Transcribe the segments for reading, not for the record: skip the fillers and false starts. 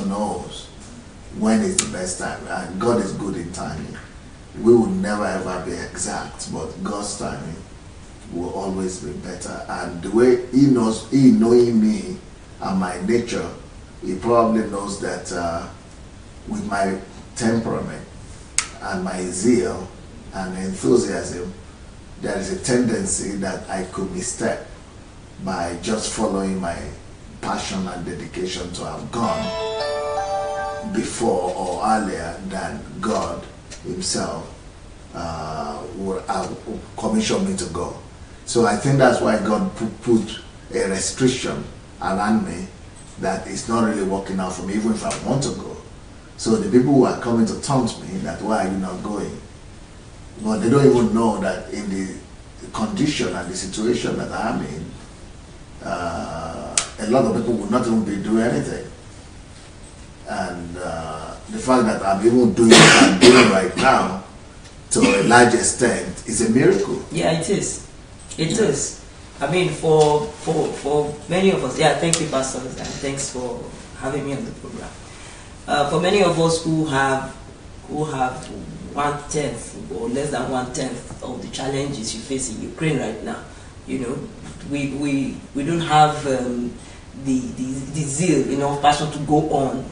knows when is the best time, and God is good in timing. We will never ever be exact, but God's timing will always be better. And the way He knows, He knowing me and my nature, He probably knows that with my temperament and my zeal and enthusiasm, there is a tendency that I could misstep by just following my passion and dedication to have gone before or earlier than God Himself would commission me to go. So I think that's why God put a restriction around me that it's not really working out for me, even if I want to go. So the people who are coming to taunt me that why are you not going? But they don't even know that in the condition and the situation that I'm in, a lot of people will not even be doing anything. And the fact that I'm even doing what I'm doing right now to a large extent is a miracle. Yeah, it is. It is. I mean, for many of us, yeah, thank you, Pastor, and thanks for having me on the program. For many of us who have 1/10 or less than 1/10 of the challenges you face in Ukraine right now, you know, we don't have the zeal, passion to go on,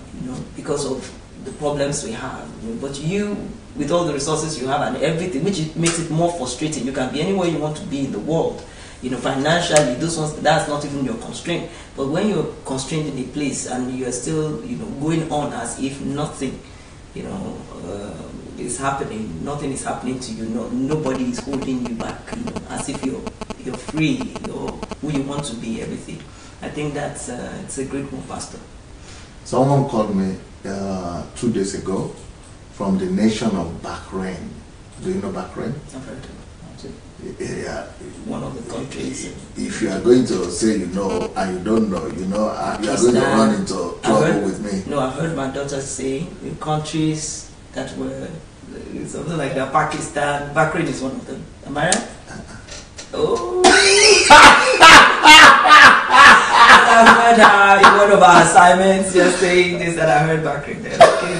because of the problems we have. But you, with all the resources you have and everything, which makes it more frustrating. You can be anywhere you want to be in the world. Financially, those ones, that's not even your constraint. But when you're constrained in a place and you're still, going on as if nothing, is happening, nothing is happening to you, nobody is holding you back, as if you're free, you're who you want to be, everything. I think that's it's a great move, Pastor. Someone called me 2 days ago from the nation of Bahrain. Do you know Bahrain? I've heard of it. Yeah. One of the countries. If you are going to say you know and you don't know, you are going to run into trouble with me. No, I've heard my daughter say in countries that were something like that. Pakistan, Bahrain is one of them. Am I right? Oh. I've heard her in one of our assignments just saying this, and I heard Bahrain there. Okay.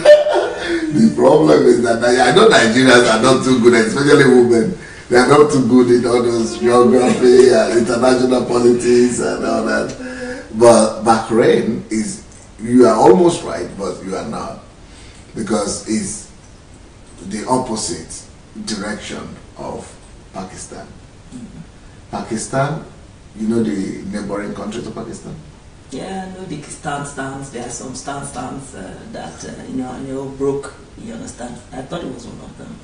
The problem is that I know Nigerians are not too good, especially women. They are not too good in all those geography and international politics and all that. But Bahrain is, you are almost right, but you are not. Because it's the opposite direction of Pakistan. Mm-hmm. Pakistan, you know the neighboring country to Pakistan? Yeah, I know the stands. There are some stands that, broke, you understand? I thought it was one of them.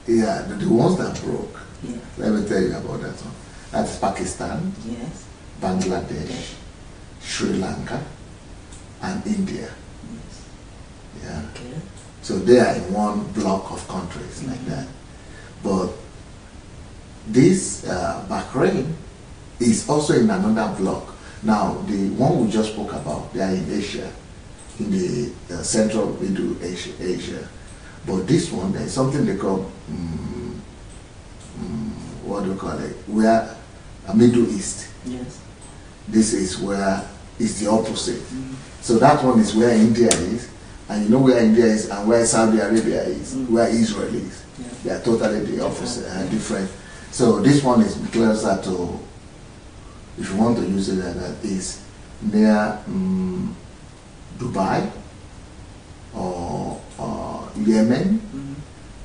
Yeah, the ones that broke. Yeah. Let me tell you about that one. That's Pakistan, yes, Bangladesh, yes, Sri Lanka, and India. yes. Yeah. Okay. So they are in one block of countries like that. But this Bahrain is also in another block. Now, the one we just spoke about, they are in Asia, in the Central Middle Asia. But this one, there is something they call, what do you call it? Where Middle East. Yes. This is where it's the opposite. So that one is where India is, and you know where India is and where Saudi Arabia is, where Israel is. Yeah. They are totally the opposite, different. So this one is closer to, if you want to use it like that, is near Dubai or Yemen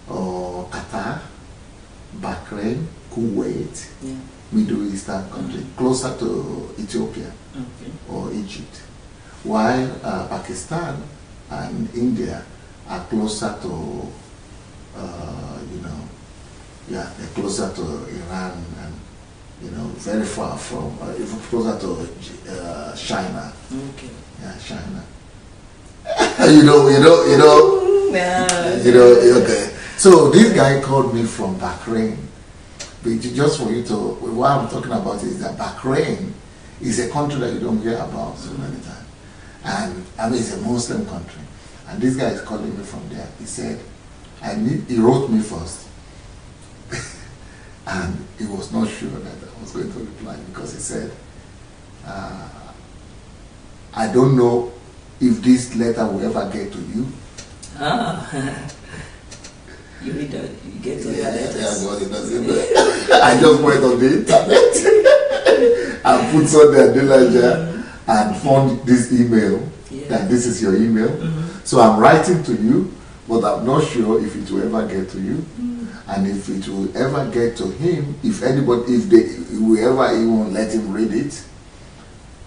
or Qatar, Bahrain, Kuwait, Yeah. Middle Eastern country, closer to Ethiopia Okay. or Egypt, while Pakistan and India are closer to, they're closer to Iran and, very far from, even closer to China. Okay. Yeah, China. Yeah. Okay. So this guy called me from Bahrain. But just for you to, what I'm talking about is that Bahrain is a country that you don't hear about so many times. And I mean, it's a Muslim country. And this guy is calling me from there. He said, he wrote me first. And he was not sure that I was going to reply because he said, I don't know if this letter will ever get to you. You read it, you get to Yeah, your letters. God, it doesn't. I just went on the internet and put Sunday Adelaja and found this email. Yeah. That this is your email. So I'm writing to you, but I'm not sure if it will ever get to you, and if it will ever get to him. If anybody, if they will ever even let him read it,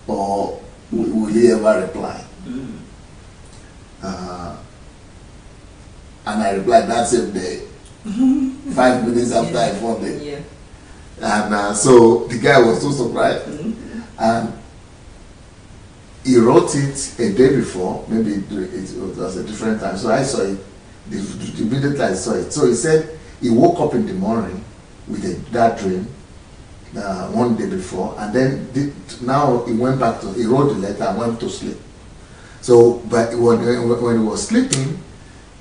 or will he ever reply? And I replied that same day, 5 minutes after I found it. Yeah. And so the guy was so surprised, and he wrote it a day before, maybe it was a different time. So I saw it, immediately I saw it. So he said he woke up in the morning with that dream one day before, and then now he went back to, he wrote the letter and went to sleep. So, but when he was sleeping,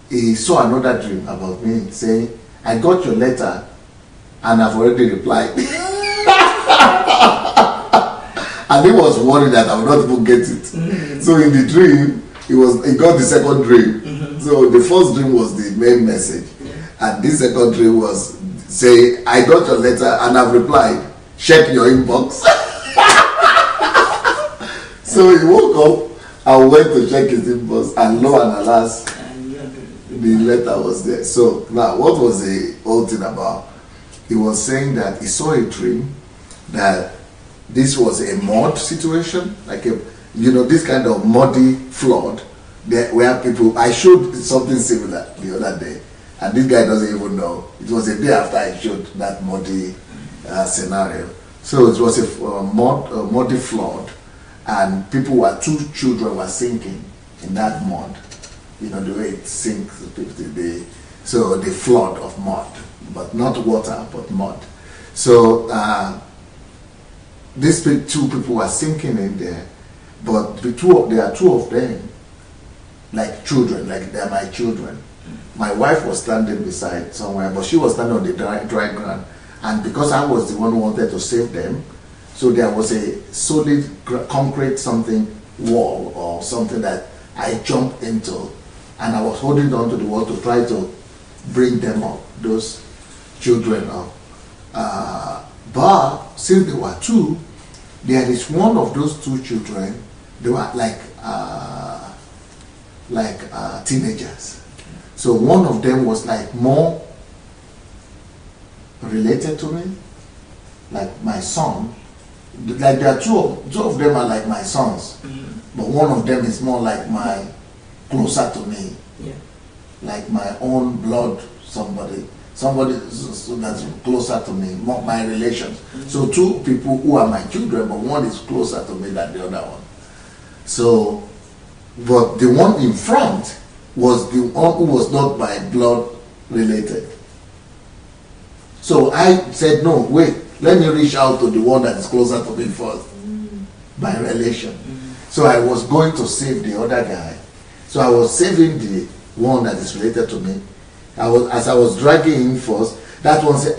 he saw another dream about me saying, I got your letter and I've already replied. And he was worried that I would not even get it. So in the dream, he got the second dream. So the first dream was the main message. And this second dream was say, I got your letter and I've replied, check your inbox. So he woke up and went to check his inbox, and lo and alas, the letter was there. So now, what was the whole thing about? He was saying that he saw a dream that this was a mud situation, like a, you know, this kind of muddy flood, there where people, I showed something similar the other day, and this guy doesn't even know. It was a day after I showed that muddy scenario. So it was a muddy flood, and two children were sinking in that mud. You know, the way it sinks, so the flood of mud, but not water, but mud. So these two people were sinking in there, but there are two of them, like children, like they're my children. My wife was standing beside somewhere, but she was standing on the dry ground, and because I was the one who wanted to save them, so there was a solid concrete something wall or something that I jumped into, and I was holding on to the wall to try to bring them up, those children up. But since there were two, there is one of those two children, they were like teenagers. So one of them was like more related to me, like my son. Like there are two of them are like my sons, but one of them is more like my closer to me, like my own blood, somebody so that's closer to me, more my relations. So two people who are my children, but one is closer to me than the other one. So, but the one in front was the one who was not by blood related. So I said, no, wait, let me reach out to the one that is closer to me first, by relation. So I was going to save the other guy. So I was saving the one that is related to me. As I was dragging him first, that one said,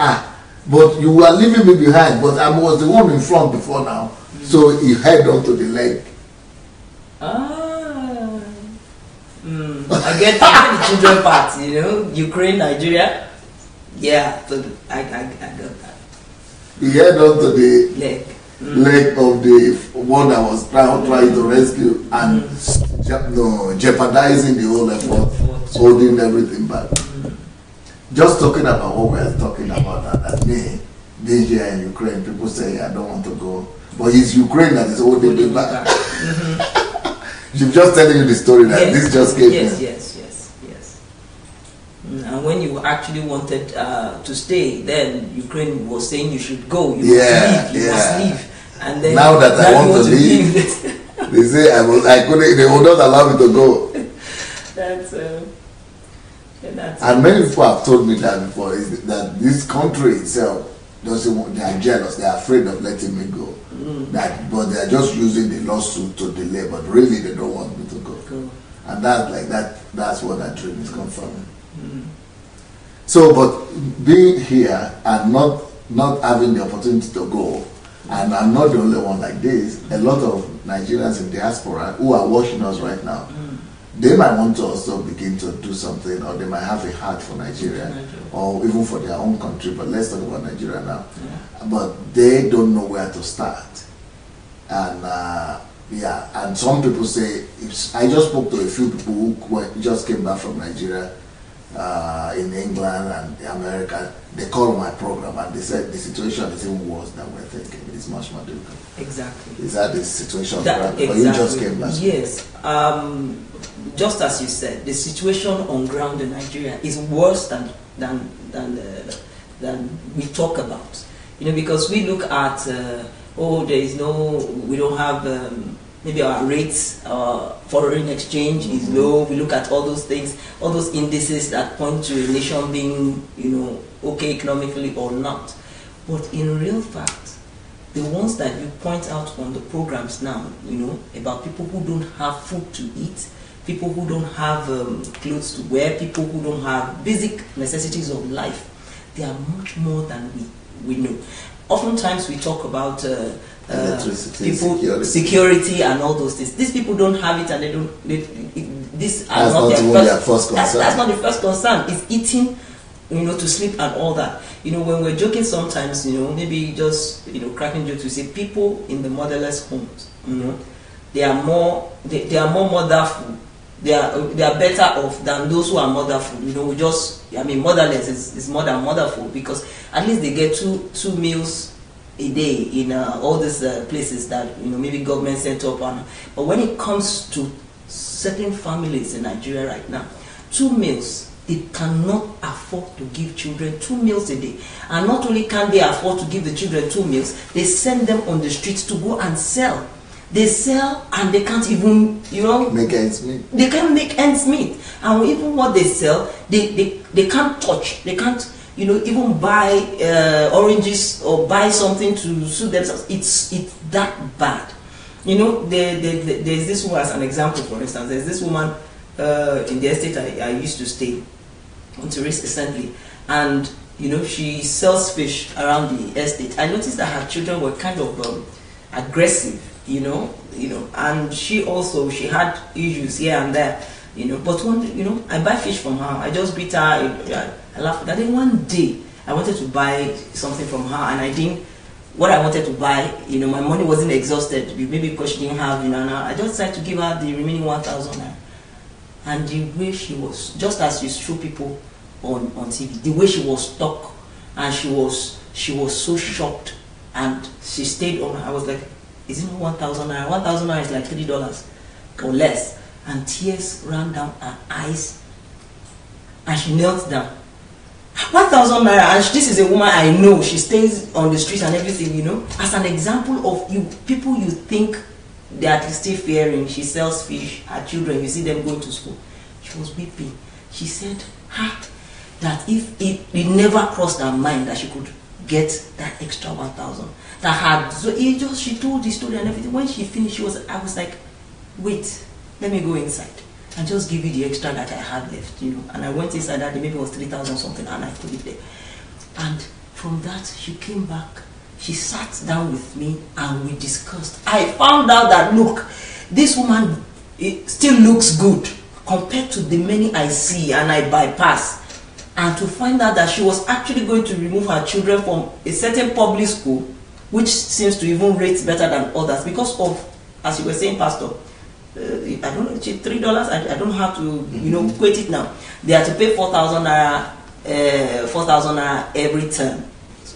but you were leaving me behind, but I was the one in front before now. So he held on to the leg. I get the children part, you know, Ukraine, Nigeria. Yeah, so I got that. He held on to the leg of the one that was trying to rescue and jeopardizing the whole effort, holding everything back. Just talking about what we are talking about, that me being here in Ukraine, people say I don't want to go, but it's Ukraine that is holding me back. She's just telling you the story that this just came. Yes. And when you actually wanted to stay, then Ukraine was saying you should go, you must leave. And then now that I want to leave, they say I couldn't. They will not allow me to go. That's and many people have told me that before, is that this country itself doesn't want. They are jealous. They are afraid of letting me go. But they are just using the lawsuit to delay. But really, they don't want me to go. And that's what that dream is confirming. So, but being here and not having the opportunity to go, and I'm not the only one like this. A lot of Nigerians in diaspora who are watching us right now, they might want to also begin to do something, or they might have a heart for Nigeria, or even for their own country, but let's talk about Nigeria now. But they don't know where to start. And yeah, and some people say, I just spoke to a few people who just came back from Nigeria, in England and America. They called my program and they said the situation is even worse than we're thinking. It's much more difficult. Exactly. Is that the situation? Exactly. But you just came back. Yes. Just as you said, the situation on ground in Nigeria is worse than we talk about. You know, because we look at we don't have maybe our rates, foreign exchange is low. We look at all those things, all those indices that point to a nation being, you know, okay economically or not. But in real fact, the ones that you point out on the programs now, you know, about people who don't have food to eat, people who don't have clothes to wear, people who don't have basic necessities of life, they are much more than we know. Oftentimes we talk about electricity, security and all those things. These people don't have it, and they don't. These are not their first concern. That's not the first concern. It's eating, you know, to sleep and all that. You know, when we're joking sometimes, you know, maybe just, you know, cracking jokes, we say people in the motherless homes, you know, they are more motherful. They are better off than those who are motherful. You know, motherless is more than motherful, because at least they get two meals a day in all these places that, you know, maybe government set up on. But when it comes to certain families in Nigeria right now, 2 meals, they cannot afford to give children 2 meals a day. And not only can they afford to give the children 2 meals, they send them on the streets to go and sell. They sell and they can't even, you know, make ends meet. They can't make ends meet. And even what they sell, they can't touch. They can't, you know, even buy oranges or buy something to suit themselves. It's that bad. You know, there's this one, as an example, for instance, there's this woman in the estate I used to stay until recently, and, you know, she sells fish around the estate. I noticed that her children were kind of aggressive, you know, and she had issues here and there, you know. But I buy fish from her. I just greet her. I laugh at that. Then one day I wanted to buy something from her, and I didn't. What I wanted to buy, you know, my money wasn't exhausted, maybe because she didn't have, you know. And I just decided to give her the remaining 1,000 naira. And the way she was, just as you show people on TV, the way she was stuck, and she was so shocked, and she stayed on. I was like, is it not 1,000 naira? 1,000 naira is like $3 or less. And tears ran down her eyes, and she knelt down. 1,000 naira, and this is a woman I know. She stays on the streets and everything, you know. As an example of people you think they are still fearing. She sells fish. Her children, you see them going to school. She was weeping. She said, that if it never crossed her mind that she could get that extra 1,000. She told the story and everything. When she finished, I was like, wait, let me go inside and just give you the extra that I had left, you know. And I went inside that day, maybe it was 3,000 something, and I put it there. And from that, she came back. She sat down with me and we discussed. I found out that, look, this woman still looks good compared to the many I see and I bypass. And to find out that she was actually going to remove her children from a certain public school, which seems to even rate better than others, because of, as you were saying, Pastor, I don't know, $3. I don't know how to, you know, quote it now. They have to pay 4,000 naira every term,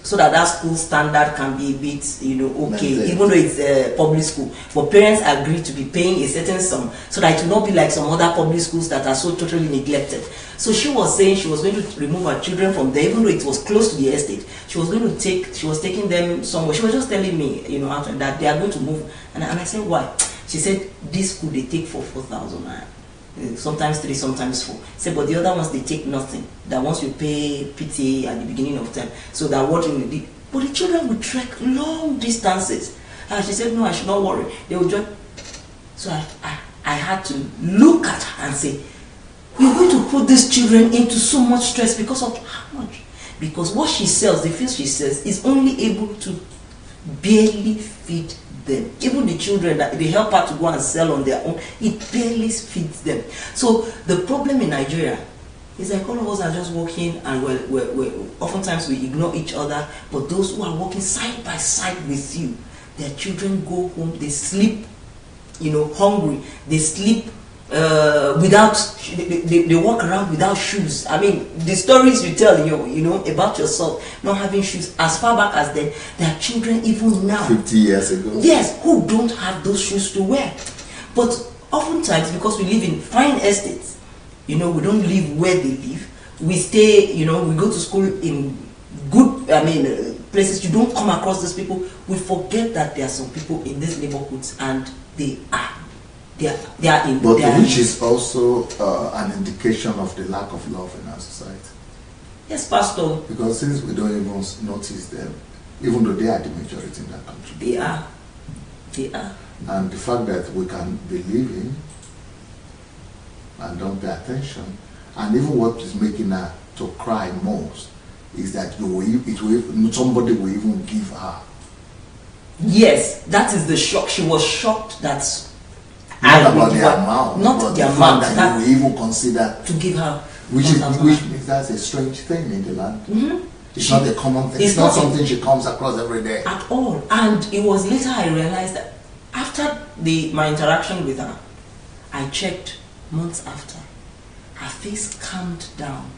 so that school standard can be a bit, you know, okay, even though it's a public school. But parents agree to be paying a certain sum, so that it will not be like some other public schools that are so totally neglected. So she was saying she was going to remove her children from there, even though it was close to the estate. She was taking them somewhere. She was just telling me, you know, after that they are going to move. And I said, why? She said, this school they take for 4,000 naira. Sometimes 3, sometimes 4. Say, but the other ones they take nothing. That once you pay PTA at the beginning of term, so that what you did. But the children would trek long distances. And she said, no, I should not worry. They would just. So I had to look at her and say, we're going to put these children into so much stress because of how much? Because what she sells, the fish she sells, is only able to barely feed them. Even the children that they help her to go and sell on their own, it barely feeds them. So the problem in Nigeria is like all of us are just working, and we're oftentimes we ignore each other. But those who are working side by side with you, their children go home, they sleep, hungry. They sleep without, they walk around without shoes. I mean, the stories you tell, about yourself not having shoes, as far back as then, there are children even now, 50 years ago, yes, who don't have those shoes to wear. But oftentimes, because we live in fine estates, we don't live where they live. We stay, we go to school in good, places. You don't come across those people. We forget that there are some people in these neighborhoods, and they are in. But which is also an indication of the lack of love in our society. Yes, Pastor. Because since we don't even notice them, even though they are the majority in that country. They are. And the fact that we can believe in and don't pay attention, and even what is making her to cry most is that somebody will even give her. Yes, that is the shock. She was shocked that not about the amount, not the amount that we even consider to give her, which means that's a strange thing in the land. It's not a common thing. It's not something she comes across every day at all. And it was later I realized that after my interaction with her, I checked months after, her face calmed down.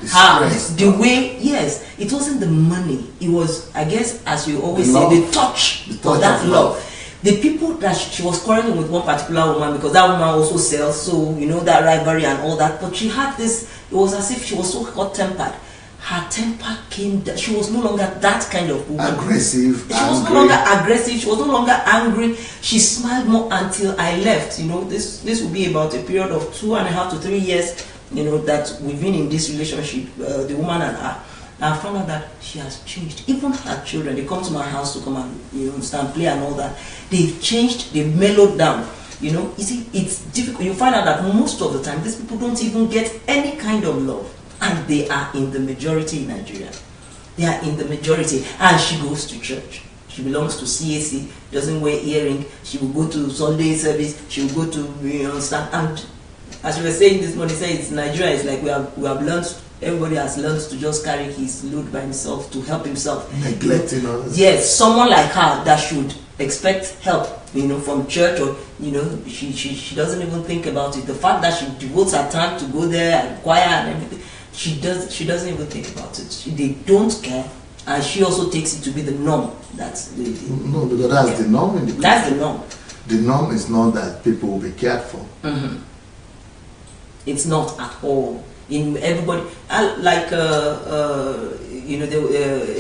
The way, yes, it wasn't the money. It was, I guess, as you always say, the touch of that love. The people that she was quarreling with one particular woman, because that woman also sells, so that rivalry and all that. But she had this, it was as if she was so hot-tempered. Her temper came down. She was no longer that kind of woman. Aggressive, She was no longer aggressive. She was no longer angry. She smiled more until I left. This will be about a period of 2.5 to 3 years, that we've been in this relationship, the woman and I. I found out that she has changed. Even her children, they come to my house to come and stand, play and all that. They've changed. They've mellowed down. You see, it's difficult. You find out that most of the time, these people don't even get any kind of love. And they are in the majority in Nigeria. They are in the majority. And she goes to church. She belongs to CAC, doesn't wear earring. She will go to Sunday service. She will go to, stand. And as you were saying this morning, it's Nigeria. It's like we have learned, everybody has learned to just carry his load by himself, to help himself. Neglecting others. Yes, someone like her that should expect help, from church, or she doesn't even think about it. The fact that she devotes her time to go there and choir and everything, she doesn't even think about it. They don't care, and she also takes it to be the norm. No, because that's the norm in the country. That's the norm. The norm is not that people will be cared for. It's not at all. In everybody, like a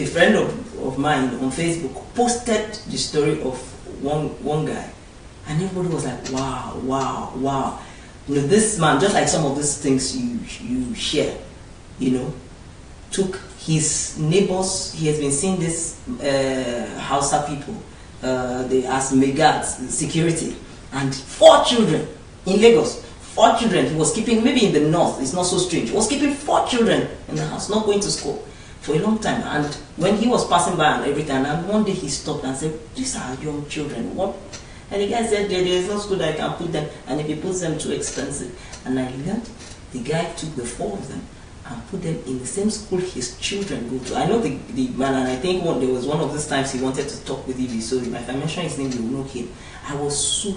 friend of mine on Facebook posted the story of one guy, and everybody was like, wow. This man, just like some of these things you share, took his neighbors. He has been seeing this Hausa people, they as megads, security, and 4 children in Lagos. 4 children. He was keeping, maybe in the north, it's not so strange. He was keeping 4 children in the house, not going to school for a long time. And when he was passing by and everything, and one day he stopped and said, "These are young children. What?" And the guy said, "There is no school that I can put them, and if he puts them, too expensive." And I learned the guy took the 4 of them and put them in the same school his children go to. I know the man, and I think there was one of those times he wanted to talk with Evie, so if I mention his name, you will know him. I was so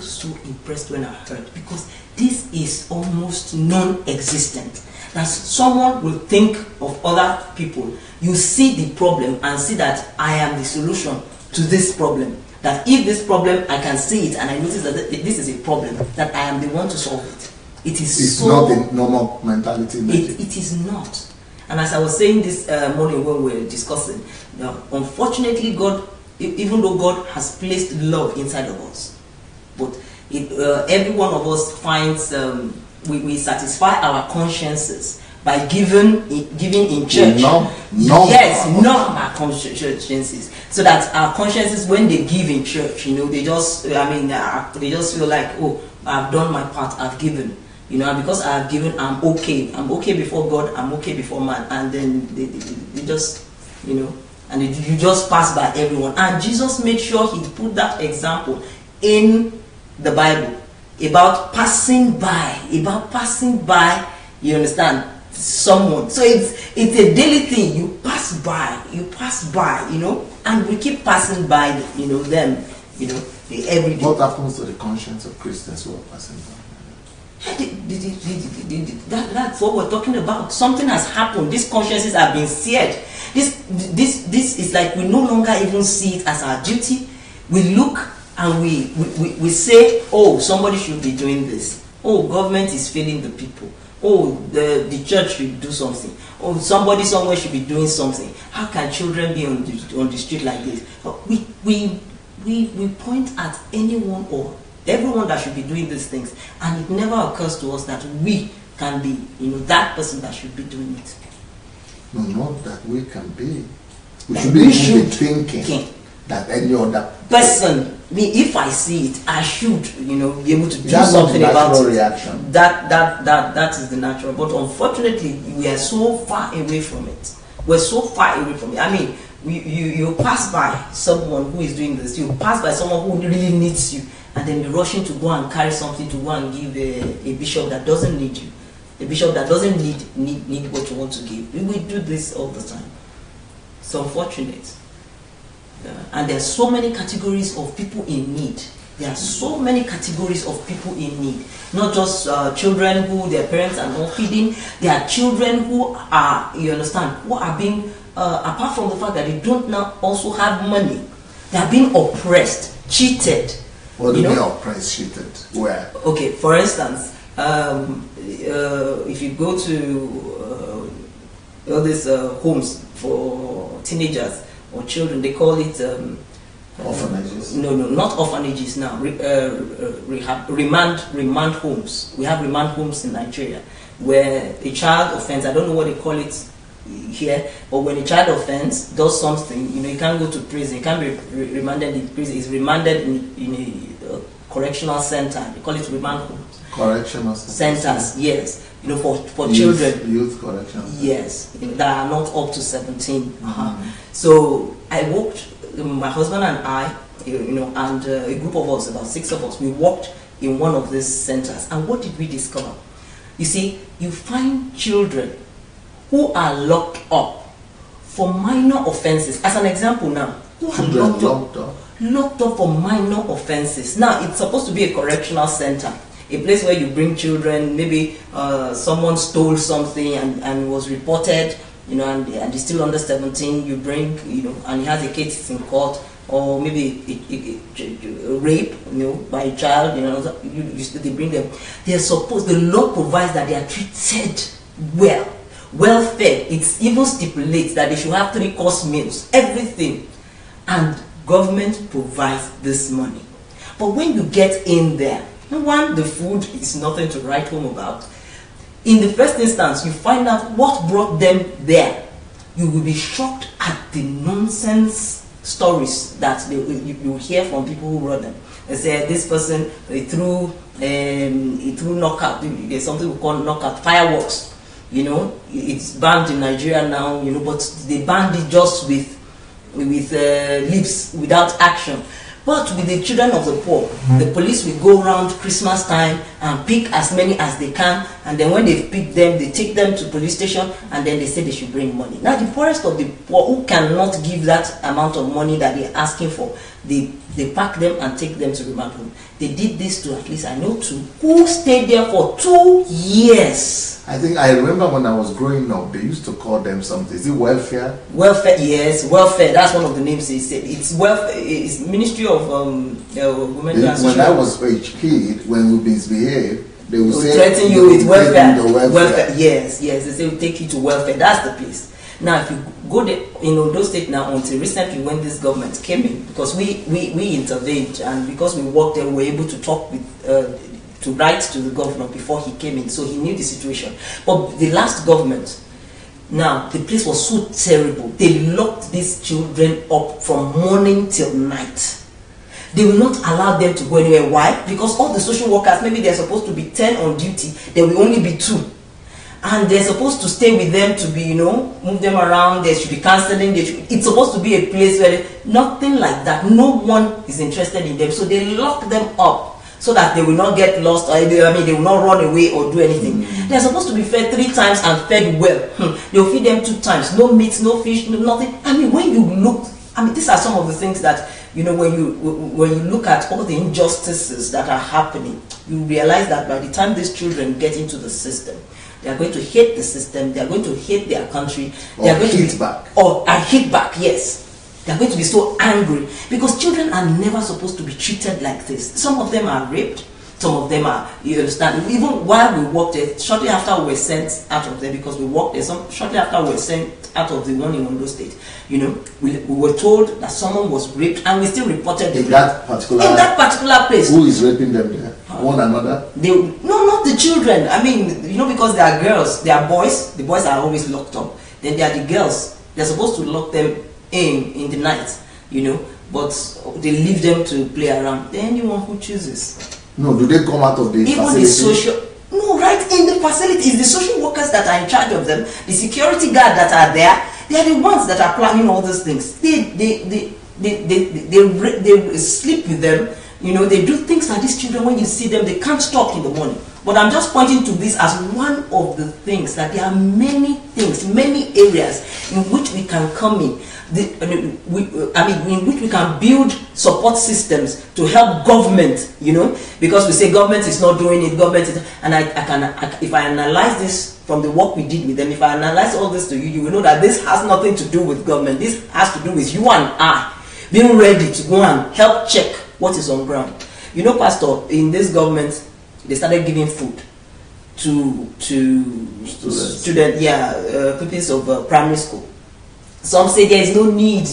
impressed when I heard, because this is almost non-existent. That someone will think of other people. You see the problem and see that I am the solution to this problem. That if this problem, I can see it and I notice that this is a problem, that I am the one to solve it. It's not the normal mentality. It is not. And as I was saying this morning when we were discussing, unfortunately, God, even though God has placed love inside of us, but every one of us finds we satisfy our consciences by giving in church. Yes, numb our consciences, so that our consciences, when they give in church, they just they just feel like, oh, I've done my part, I've given. And because I have given, I'm okay. I'm okay before God, I'm okay before man. And then they just, and you just pass by everyone. And Jesus made sure he put that example in the Bible about passing by, you understand, someone. So it's a daily thing. You pass by, you know, and we keep passing by, you know, them, you know, every day. What happens to the conscience of Christians who are passing by? That's what we're talking about. Something has happened. These consciences have been seared. This is like we no longer even see it as our duty. We look and we say, oh, somebody should be doing this. Oh, government is failing the people. Oh, the church should do something. Oh, somebody somewhere should be doing something. How can children be on the street like this? We point at anyone or everyone that should be doing these things, and it never occurs to us that we can be, you know, that person that should be doing it. No, not that we can be. We should be thinking that any other person, if I see it, I should, you know, be able to do something about it. Reaction. That is the natural. But unfortunately, we are so far away from it. We're so far away from it. I mean, you pass by someone who is doing this. You pass by someone who really needs you, and then you're rushing to go and carry something to go and give a bishop that doesn't need you. A bishop that doesn't need what you want to give. We do this all the time. It's unfortunate. And there are so many categories of people in need. There are so many categories of people in need. Not just children who their parents are not feeding. There are children who are, you understand, who are being, apart from the fact that they don't now also have money, they are being oppressed, cheated. What do you mean oppressed, cheated? Where? Okay, for instance, if you go to all these homes for teenagers or children, they call it orphanages. No, not orphanages now. Remand homes. We have remand homes in Nigeria where a child offends. I don't know what they call it here, but when a child offends, does something, you know, you can't go to prison. You can't be remanded in prison. It's remanded in a correctional center. They call it remand homes. Correctional centers, yes. You know, for children. Youth correctional centers. Yes, that are not up to 17. So I walked, my husband and I, you know, and a group of us, about 6 of us, we walked in one of these centers. And what did we discover? You see, you find children who are locked up for minor offenses. As an example now, who are locked up for minor offenses. Now, it's supposed to be a correctional center, a place where you bring children. Maybe someone stole something and was reported, you know, and he's still under 17. You bring, you know, and he has a case in court, or maybe a rape, you know, by a child, you know, they bring them. They are supposed, the law provides that they are treated well. Welfare, it even stipulates that they should have 3-course meals, everything, and government provides this money. But when you get in there, one, the food is nothing to write home about. In the first instance, you find out what brought them there. You will be shocked at the nonsense stories that you hear from people who brought them. They say this person he threw knockout. There's something we call knockout fireworks. You know, it's banned in Nigeria now, you know, but they banned it just with lips, without action. But with the children of the poor, the police will go around Christmas time and pick as many as they can, and then when they pick them, they take them to police station, and then they say they should bring money. Now the poorest of the poor, who cannot give that amount of money that they're asking for, they pack them and take them to remand home. They did this to, at least I know 2, who stayed there for 2 years. I remember when I was growing up, they used to call them something. Is it welfare? Welfare, yes, welfare. That's one of the names they said. It's welfare. It's Ministry of Women. When I was a kid, when we misbehaved, they would say threaten you with welfare. Welfare. Yes. They say we'll take you to welfare. That's the place. Now, if you go there, in Ondo State now, until recently when this government came in, because we intervened, and because we worked there, we were able to talk with. To write to the governor before he came in, so he knew the situation. But the last government, now the place was so terrible. They locked these children up from morning till night. They will not allow them to go anywhere. Why? Because all the social workers, maybe they're supposed to be 10 on duty, there will only be 2. and they're supposed to stay with them to be, move them around. There should be counseling. It's supposed to be a place where nothing like that. No one is interested in them, so they lock them up so that they will not get lost, or they will not run away or do anything. They're supposed to be fed 3 times and fed well. They'll feed them 2 times. No meat, no fish, no nothing. When you look, these are some of the things that, when you look at all the injustices that are happening, you realize that by the time these children get into the system, they are going to hate the system, they are going to hate their country, they are going to hit back, yes. They are going to be so angry, because children are never supposed to be treated like this. Some of them are raped, some of them are, you understand, even while we worked there, shortly after we were sent out of there, because we worked there, shortly after we were sent out of the one in Ondo State, we were told that someone was raped, and we still reported the rape. In that particular place. Who is raping them there? One another? No, not the children. Because they are girls, they are boys. The boys are always locked up. Then they are the girls. They're supposed to lock them in the night, but they leave them to play around. Anyone who chooses. No, do they come out of the facility? Right in the facility. It's the social workers that are in charge of them. The security guard that are there. They are the ones that are planning all these things. They sleep with them. They do things like these children. When you see them, they can't talk in the morning. But I'm just pointing to this as one of the things, that there are many things, many areas in which we can come in. In which we can build support systems to help government, because we say government is not doing it, if I analyze this from the work we did with them, if I analyze all this to you, you will know that this has nothing to do with government. This has to do with you and I being ready to go and help check what is on ground. Pastor, in this government, they started giving food to students, pupils of primary school. Some say there is no need,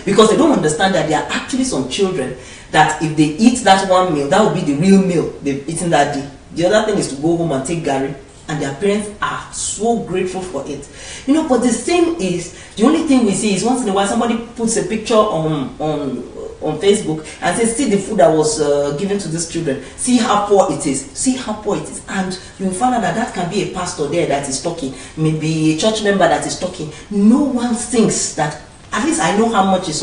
because they don't understand that there are actually some children that if they eat that one meal, that will be the real meal they've eaten that day. The other thing is to go home and take gari, and their parents are so grateful for it. But the thing is, the only thing we see is once in a while somebody puts a picture on Facebook and says, see the food that was given to these children, see how poor it is, and you find out that can be a pastor there that is talking, maybe a church member that is talking. No one thinks that, at least I know how much these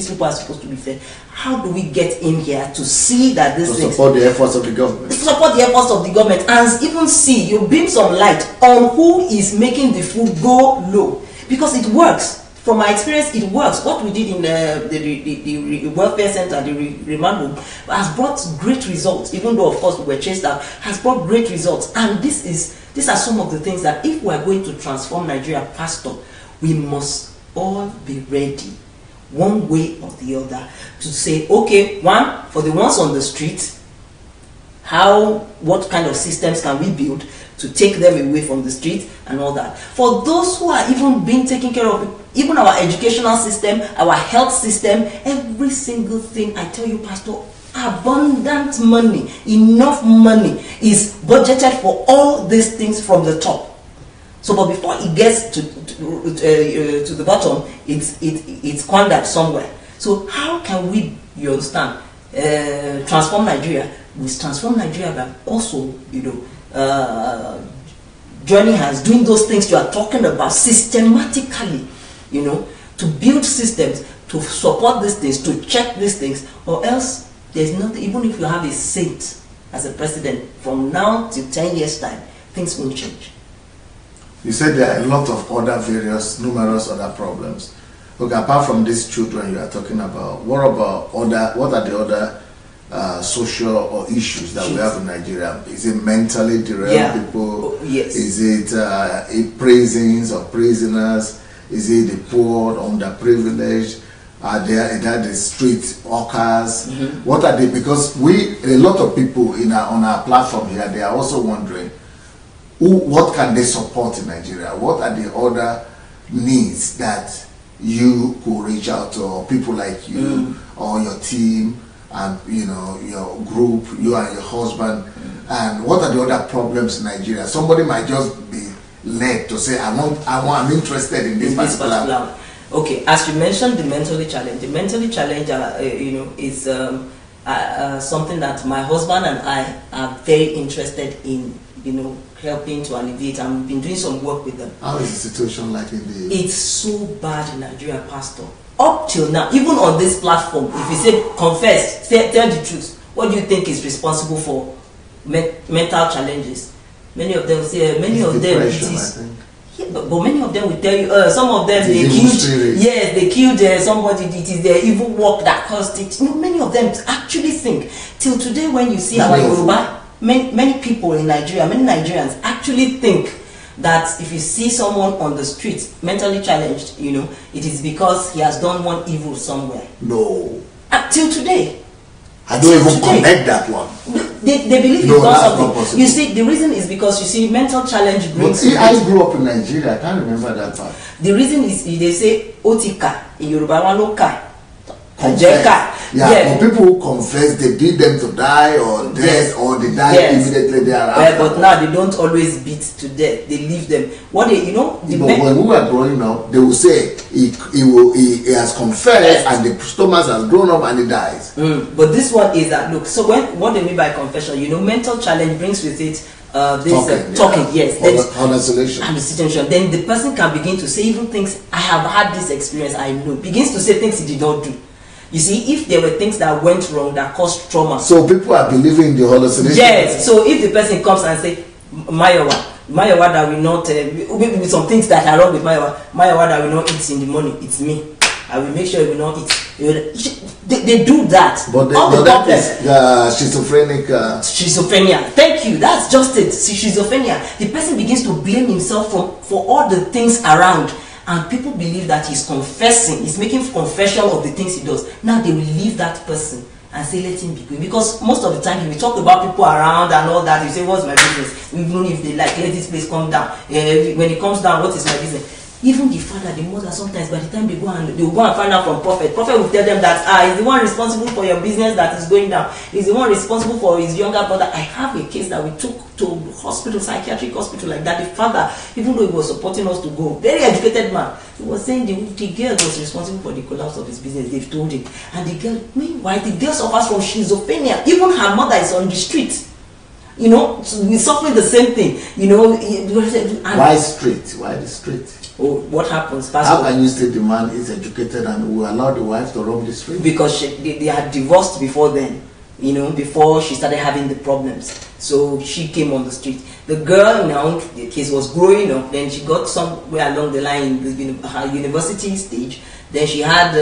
people are supposed to be fed. How do we get in here to see that this to support the efforts of the government? Support the efforts of the government, and even see, you beam some light on who is making the food go low, because it works. From my experience, it works. What we did in the welfare center, the remand home, has brought great results. Even though, of course, we were chased out, has brought great results. And these are some of the things that, if we are going to transform Nigeria, Pastor, we must all be ready, one way or the other, to say, okay, one, for the ones on the street, what kind of systems can we build to take them away from the street and all that. For those who are even being taken care of, even our educational system, our health system, every single thing, I tell you, Pastor, abundant money, enough money is budgeted for all these things from the top. So, but before it gets to the bottom, it's squandered somewhere. So how can we, you understand, transform Nigeria? We transform Nigeria by also, joining hands, doing those things you are talking about systematically, to build systems, to support these things, to check these things, or else there's nothing. Even if you have a saint as a president, from now till 10 years time, things won't change. You said there are a lot of numerous other problems. Okay, apart from these children you are talking about, what are the other social or issues that we have in Nigeria? Is it mentally derailed people? Yes. Is it prisons or prisoners? Is it the poor, underprivileged? Are there the street hawkers? What are they? Because a lot of people on our platform here, they are also wondering, what can they support in Nigeria? What are the other needs that you could reach out to, or people like you or your team and your group, you and your husband, and what are the other problems in Nigeria? Somebody might just be led to say, I'm interested in this particular. Okay, as you mentioned, the mentally challenged. The mentally challenged, is something that my husband and I are very interested in you know, helping to alleviate, and we've been doing some work with them. How is the situation like in the... It's so bad in Nigeria, Pastor. Up till now, even on this platform, if you say, confess, tell the truth, what do you think is responsible for mental challenges? Many of them say, many of them, it is, yeah, but many of them will tell you, some of them, they killed, yes, they killed somebody, it is their evil work that caused it. You know, many of them actually think, till today when you see our Yoruba, many people in Nigeria, many Nigerians actually think that if you see someone on the street mentally challenged, you know, it is because he has done one evil somewhere. No. Till today. I don't even connect that one. They believe he's done something. You see, the reason is because, you see, mental challenge brings... But see, I grew up in Nigeria. I can't remember that part. The reason is, they say, Otika, in Yoruba, Wanoka. Yeah, for people who confess, they beat them to die or death, or they die immediately thereafter. But now they don't always beat to death. They leave them. What they, you know, but when we were growing up, they will say he has confessed and the stomach has grown up and he dies. But this one is that, look. So what they mean by confession, you know, mental challenge brings with it talking, yes, hallucination. Then the person can begin to say even things. I have had this experience. I know. Begins to say things he did not do. You see, if there were things that went wrong that caused trauma. So people are believing in the hallucination. Yes. So if the person comes and say, Mayowa that will not, with some things that are wrong with Mayowa that will not eat in the morning, it's me. I will make sure you will not eat. They do that. But that is schizophrenic. Schizophrenia. Thank you. That's just it. Schizophrenia. The person begins to blame himself for all the things around. And people believe that he's confessing, he's making confession of the things he does. Now they will leave that person and say, let him be good. Because most of the time, if we talk about people around and all that, you say, what's my business? Even if they like, let this place come down. When it comes down, what is my business? Even the father, the mother, sometimes by the time they will go and find out from prophet will tell them that he's the one responsible for your business that is going down. He's the one responsible for his younger brother. I have a case that we took to hospital, psychiatric hospital like that. The father, even though he was supporting us to go, very educated man, he was saying the girl was responsible for the collapse of his business. They've told him. And the girl, meanwhile, the girl suffers from schizophrenia. Even her mother is on the street. You know, we're suffering the same thing. You know, why street? Why the street? Oh, what happens? How can you say the man is educated and will allow the wife to roam the street? Because they had divorced before then, you know, before she started having the problems. So she came on the street. The girl now, the case was growing up. Then she got somewhere along the line in her university stage. Then she had,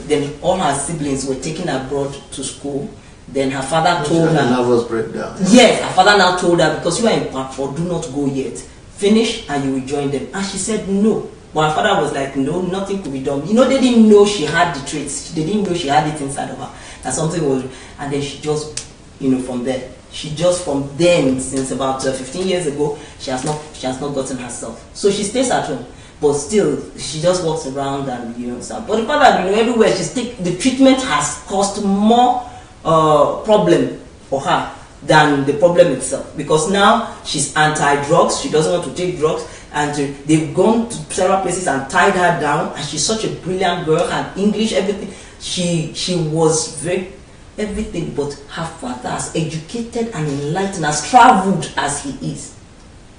then all her siblings were taken abroad to school. Then her father told her. Nervous breakdown. Yes, her father now told her, because you are in part 4, do not go yet. Finish and you will join them. And she said no. But her father was like, no, nothing could be done. You know, they didn't know she had the traits. They didn't know she had it inside of her. That something was, and then she just, you know, from there. She just from then, since about 15 years ago, she has not gotten herself. So she stays at home. But still, she just walks around and, you know, stuff. But the father, you know, everywhere the treatment has caused more problem for her than the problem itself, because now she's anti-drugs. She doesn't want to take drugs, and they've gone to several places and tied her down. And she's such a brilliant girl, and English, everything. She was very everything, but her father, as educated and enlightened, as traveled as he is,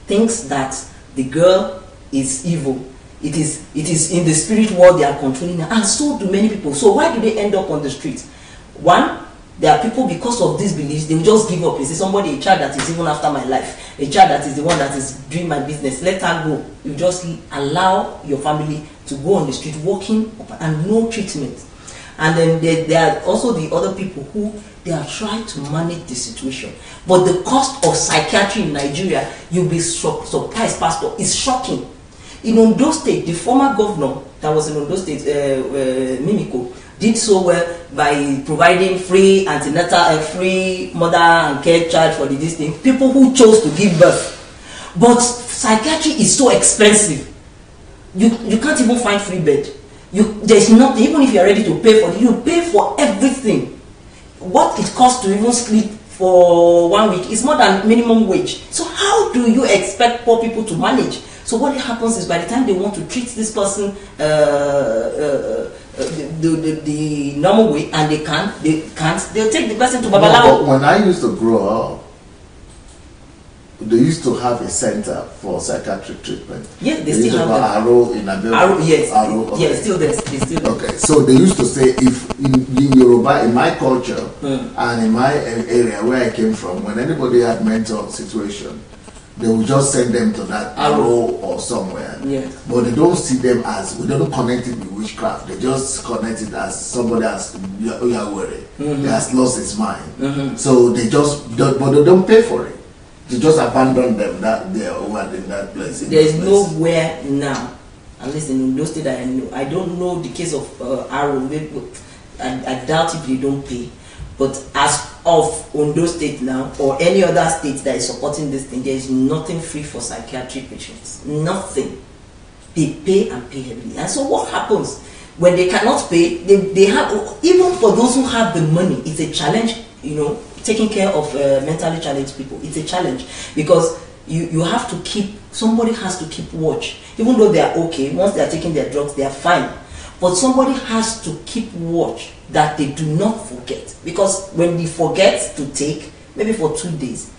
thinks that the girl is evil. It is in the spirit world they are controlling her, and so do many people. So why do they end up on the street? One, there are people, because of these beliefs, they will just give up. They say, somebody, a child that is even after my life, a child that is the one that is doing my business, let her go. You just allow your family to go on the street walking and no treatment. And then there are also the other people who they are trying to manage the situation. But the cost of psychiatry in Nigeria, you'll be surprised, Pastor, is shocking. In Ondo State, the former governor that was in Ondo State, Mimiko, did so well by providing free antenatal, free mother and care charge for this thing. People who chose to give birth. But psychiatry is so expensive. You can't even find free bed. There's nothing, even if you're ready to pay for it, you pay for everything. What it costs to even sleep for 1 week is more than minimum wage. So how do you expect poor people to manage? So what happens is, by the time they want to treat this person the normal way, and they can't, they'll take the person to Babalawo. No, but when I used to grow up, they used to have a center for psychiatric treatment. Yes, they still have them. Arrow in Abel. Arrow, yes. Arrow, okay. Yes, still there. They still there. Okay, so they used to say, if in Yoruba, in my culture and in my area where I came from, when anybody had mental situation, they would just send them to that Arrow or somewhere. Yes. But they don't see them as, we don't connect it with witchcraft. They just connect it as somebody has Yahweh. He has lost his mind. So they just, but they don't pay for it. They just abandon them that they are over in that place. There is nowhere now, at least in those states that I know. I don't know the case of Arrow. I doubt if they don't pay. But as of Ondo State now, or any other state that is supporting this thing, there is nothing free for psychiatric patients. Nothing. They pay and pay heavily. And so what happens when they cannot pay? They have, even for those who have the money, it's a challenge, you know, taking care of mentally challenged people. It's a challenge because you have to keep, somebody has to keep watch. Even though they are okay, once they are taking their drugs, they are fine. But somebody has to keep watch that they do not forget. Because when he forgets to take, maybe for 2 days,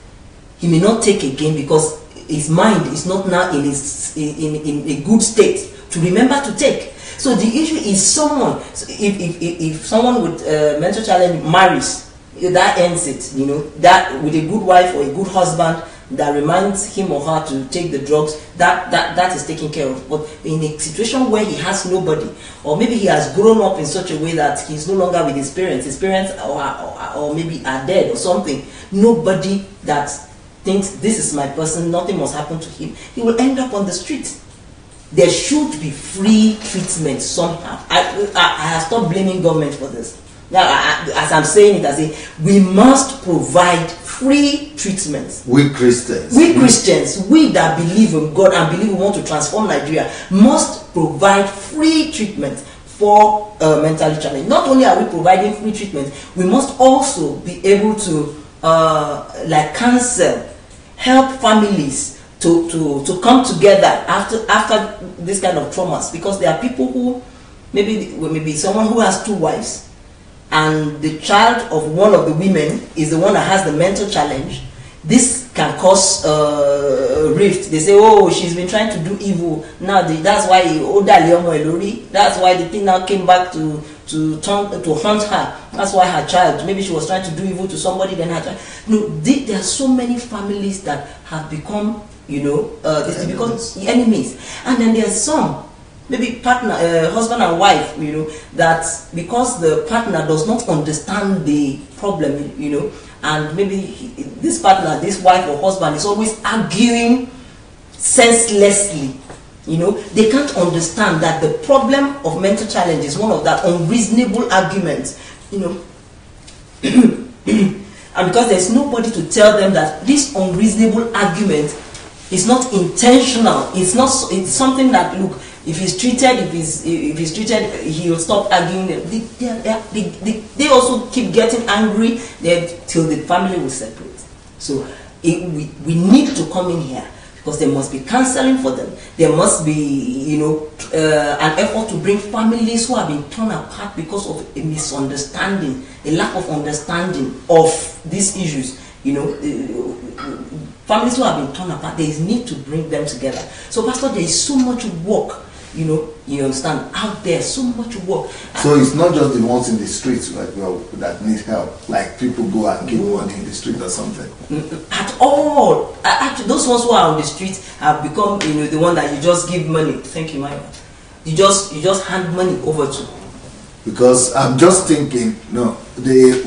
he may not take again because his mind is not now in a good state to remember to take. So the issue is someone, if someone with mental challenge marries, that ends it, you know, that with a good wife or a good husband that reminds him or her to take the drugs, that is taken care of. But in a situation where he has nobody, or maybe he has grown up in such a way that he's no longer with his parents or maybe are dead or something, nobody that thinks this is my person, nothing must happen to him, he will end up on the street. There should be free treatment somehow. I have stopped blaming government for this. Now, as I'm saying it, I say we must provide free treatment. We Christians. We Christians, we that believe in God and believe we want to transform Nigeria, must provide free treatment for mentally challenged. Not only are we providing free treatment, we must also be able to like counsel, help families to come together after this kind of traumas, because there are people who maybe someone who has 2 wives, and the child of one of the women is the one that has the mental challenge. This can cause rift. They say, oh, she's been trying to do evil. Now that's why that's why the thing now came back to haunt her. That's why her child, maybe she was trying to do evil to somebody, then her child. No, there are so many families that have become, you know, enemies. And then there's some, maybe partner, husband and wife, you know, that because the partner does not understand the problem, you know, and maybe this partner, this wife or husband is always arguing senselessly, you know, they can't understand that the problem of mental challenge is one of that unreasonable arguments, you know, and because there's nobody to tell them that this unreasonable argument is not intentional, it's something that, look, if he's treated, he'll stop arguing. They also keep getting angry till the family will separate. So we need to come in here, because there must be counseling for them. There must be, you know, an effort to bring families who have been torn apart because of a misunderstanding, a lack of understanding of these issues. You know, families who have been torn apart, there is need to bring them together. So, Pastor, there is so much work, you know, you understand, out there, so much work. So it's not just the ones in the streets, like, well, that need help, like people go and give money in the street or something. At all. Actually, those ones who are on the street have become, you know, the one that you just give money. Thank you, Maya. You just hand money over to. Because I'm just thinking, no,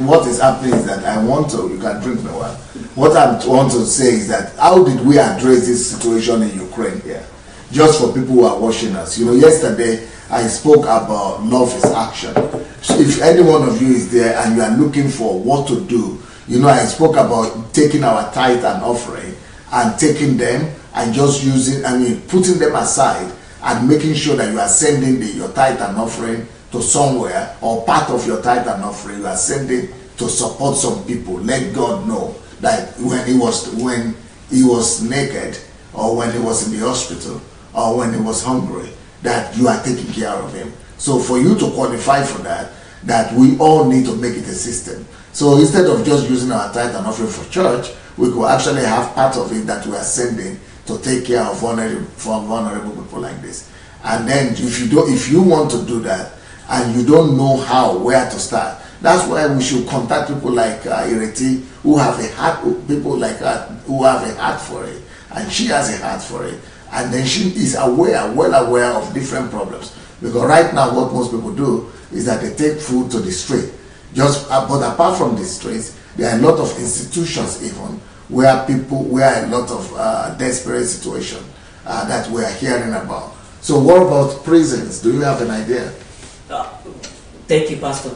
what is happening is that you can drink me one. What I want to say is that, how did we address this situation in Ukraine here? Just for people who are watching us. You know, yesterday I spoke about love is action. So if any one of you is there and you are looking for what to do, you know, I spoke about taking our tithe and offering and taking them and just putting them aside and making sure that you are sending your tithe and offering to somewhere, or part of your tithe and offering you are sending to support some people. Let God know that when he was naked, or when he was in the hospital, or when he was hungry, that you are taking care of him. So for you to qualify for that we all need to make it a system. So instead of just using our tithe and offering for church, we could actually have part of it that we are sending to take care of vulnerable people like this. And then if you want to do that and you don't know where to start, that's why we should contact people like IRETI who have a heart, people like her who have a heart for it, and she has a heart for it, and then she is well aware of different problems. Because right now what most people do is that they take food to the street. But apart from the streets, there are a lot of institutions even where a lot of desperate situation that we are hearing about. So what about prisons? Do you have an idea? Thank you, Pastor.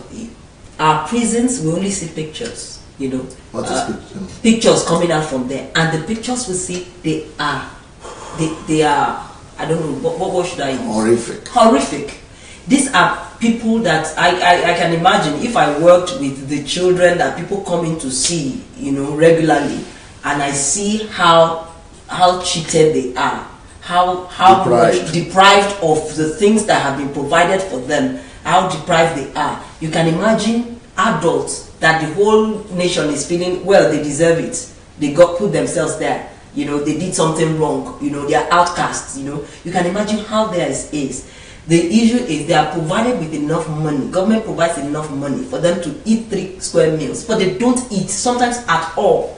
Our prisons, we only see pictures, you know. What is pictures? Pictures coming out from there. And the pictures we see, they are, I don't know, what should I use? Horrific. Horrific. These are people that I can imagine if I worked with the children that people come in to see, you know, regularly, and I see how cheated they are, how much deprived of the things that have been provided for them, how deprived they are. You can imagine adults that the whole nation is feeling, well, they deserve it. They put themselves there. You know, they did something wrong. You know, they are outcasts. You know, you can imagine how there is. The issue is they are provided with enough money. Government provides enough money for them to eat 3 square meals, but they don't eat sometimes at all,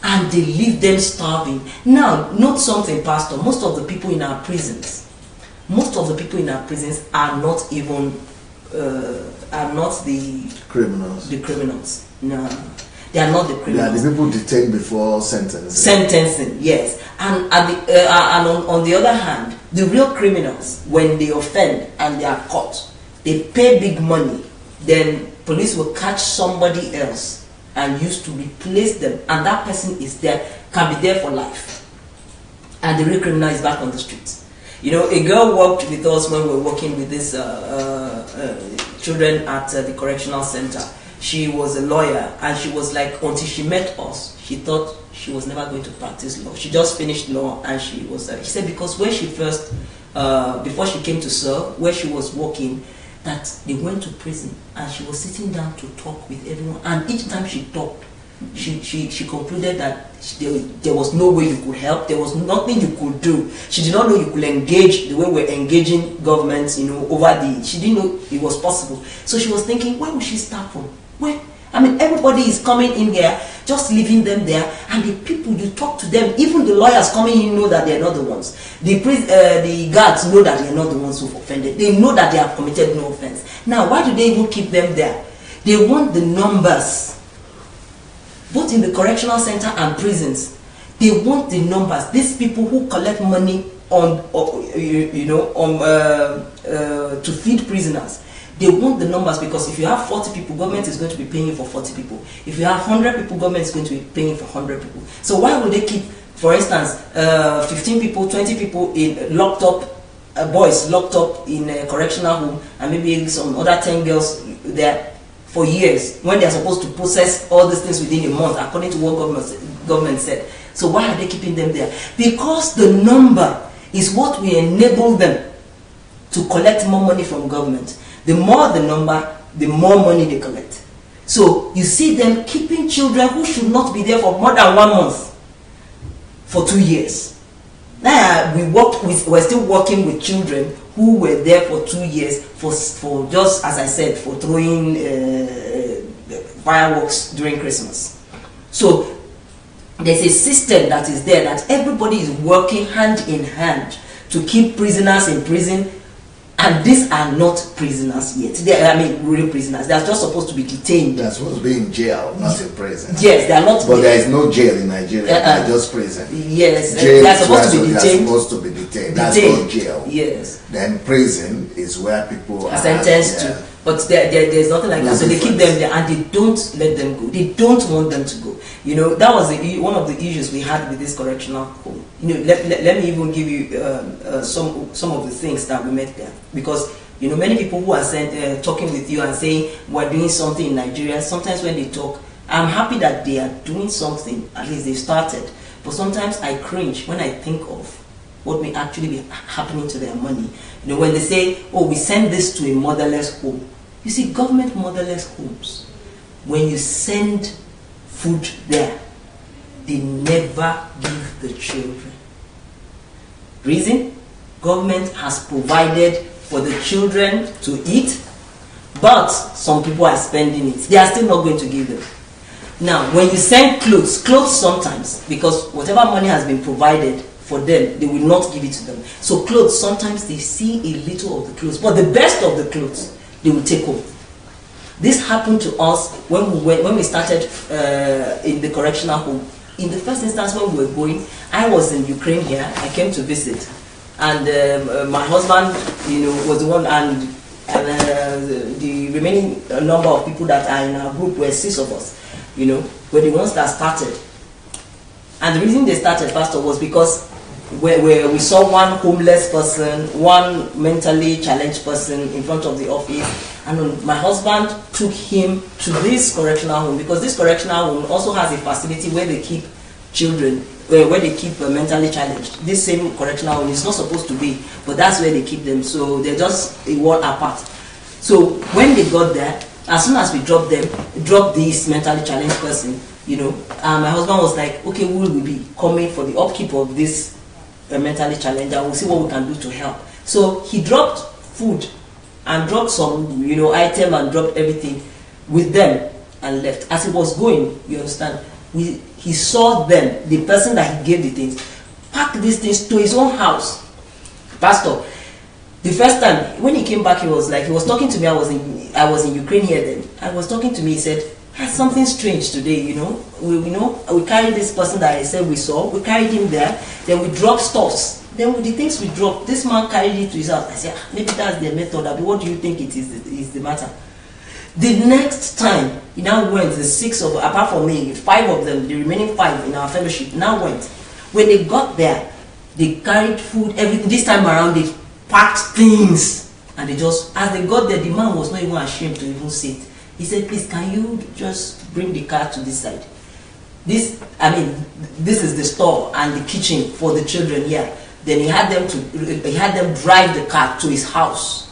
and they leave them starving. Now, note something, Pastor. Most of the people in our prisons are not even are not the criminals. The criminals. No. They are not the criminals. They are the people detained before sentencing. Sentencing, yes. And on the other hand, the real criminals, when they offend and they are caught, they pay big money. Then police will catch somebody else and use to replace them, and that person is there, can be there for life. And the real criminal is back on the streets. You know, a girl worked with us when we were working with these children at the correctional center. She was a lawyer, and she was like, until she met us, she thought she was never going to practice law. She just finished law, and she said because when she first, before she came to serve, where she was working, that they went to prison, and she was sitting down to talk with everyone, and each time she talked, she concluded that there was no way you could help, there was nothing you could do. She did not know you could engage the way we're engaging governments, you know, she didn't know it was possible. So she was thinking, where would she start from? Where? I mean, everybody is coming in here, just leaving them there, and the people, you talk to them, even the lawyers coming in know that they're not the ones. The guards know that they're not the ones who've offended. They know that they have committed no offense. Now, why do they even keep them there? They want the numbers. Both in the correctional center and prisons, they want the numbers. These people who collect money to feed prisoners, they want the numbers, because if you have 40 people, government is going to be paying you for 40 people. If you have 100 people, government is going to be paying for 100 people. So why would they keep, for instance, 15 people, 20 people in locked up, boys locked up in a correctional home, and maybe some other 10 girls there for years, when they are supposed to process all these things within a month, according to what government said? So why are they keeping them there? Because the number is what will enable them to collect more money from government. The more the number, the more money they collect. So you see them keeping children who should not be there for more than 1 month for 2 years. Now we're still working with children who were there for 2 years for just, as I said, for throwing fireworks during Christmas. So there's a system that is there, that everybody is working hand in hand to keep prisoners in prison. And these are not prisoners yet. Real prisoners. They are just supposed to be detained. They are supposed to be in jail, not in prison. Yes, they are not. But there is no jail in Nigeria. They are just prison. Yes, jail they are supposed to be detained. They are supposed to be detained. That's not jail. Yes. Then prison is where people are sentenced to. But there's nothing like that. So they keep them there, and they don't let them go. They don't want them to go. You know, that was one of the issues we had with this correctional home. You know, let me even give you some of the things that we met there, because you know, many people who are talking with you and saying we're doing something in Nigeria. Sometimes when they talk, I'm happy that they are doing something. At least they started. But sometimes I cringe when I think of what may actually be happening to their money. You know, when they say, oh, we send this to a motherless home. You see, government motherless homes, when you send food there, they never give the children. Reason? Government has provided for the children to eat, but some people are spending it. They are still not going to give them. Now, when you send clothes sometimes, because whatever money has been provided for them, they will not give it to them. So clothes, sometimes they see a little of the clothes, but the best of the clothes, they will take home. This happened to us when we started in the correctional home. In the first instance, when we were going, I was in Ukraine here. I came to visit, and my husband, was the one, and the remaining number of people that are in our group were 6 of us. Were the ones that started. And the reason they started, Pastor, was because where we saw one homeless person, one mentally challenged person in front of the office, and my husband took him to this correctional home, because this correctional home also has a facility where they keep children, where they keep mentally challenged. This same correctional home is not supposed to be, but that's where they keep them, so they're just a wall apart. So when they got there, as soon as we dropped this mentally challenged person, my husband was like, okay, we will be coming for the upkeep of this mentally challenged, and we'll see what we can do to help. So he dropped food and dropped some, item, and dropped everything with them and left. As he was going, you understand, he saw them, the person that he gave the things, pack these things to his own house. Pastor, the first time when he came back, he was talking to me. I was in Ukraine here then. I was talking to me. He said, something strange today. We carried this person that I said we saw. We carried him there. Then we dropped stuffs. Then with the things we dropped, this man carried it to his house. I said, maybe that's their method. What do you think it is the matter? The next time, he now went. The 6 of, apart from me, 5 of them, the remaining 5 in our fellowship, now went. When they got there, they carried food, everything. This time around, they packed things, and as they got there, the man was not even ashamed to even say it. He said, please, can you just bring the car to this side? This is the store and the kitchen for the children here. Then he had them drive the car to his house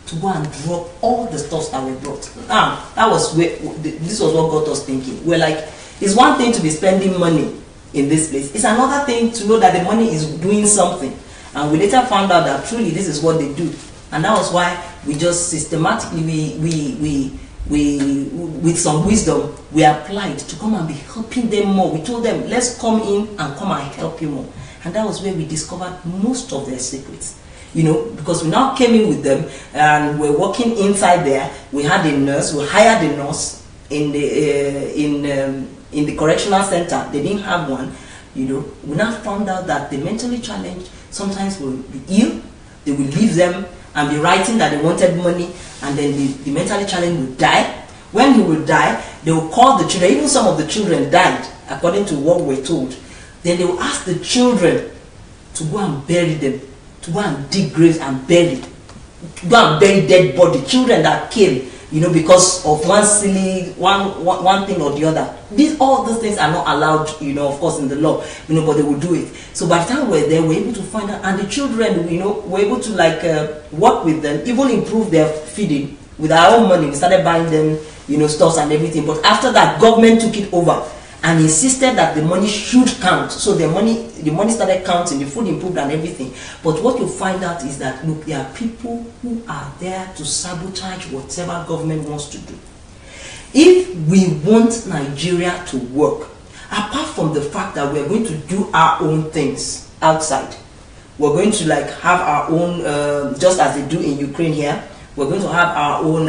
to go and drop all the stuff that were brought. Now, this was what got us thinking. We're like, it's one thing to be spending money in this place. It's another thing to know that the money is doing something. And we later found out that truly this is what they do. And that was why we just systematically, with some wisdom, we applied to come and be helping them more. We told them, let's come in and come and help you more. And that was where we discovered most of their secrets. Because we now came in with them and we're working inside there. We had a nurse, we hired a nurse in the correctional center. They didn't have one. We now found out that the mentally challenged sometimes will be ill. They will leave them and be writing that they wanted money, and then the mentally challenged will die. When he will die, they will call the children. Even some of the children died, according to what we're told. Then they will ask the children to go and bury them, to go and dig graves and bury, to go and bury dead body. Children that came, because of one silly one thing or the other. All those things are not allowed, of course, in the law, but they will do it. So by the time we're there, we're able to find out, and the children, we're able to work with them, even improve their feeding with our own money. We started buying them, stuff and everything. But after that, government took it over and insisted that the money should count. So the money started counting, the food improved and everything. But what you find out is that, look, there are people who are there to sabotage whatever government wants to do. If we want Nigeria to work, apart from the fact that we're going to do our own things outside, we're going to have our own, just as they do in Ukraine here, we're going to have our own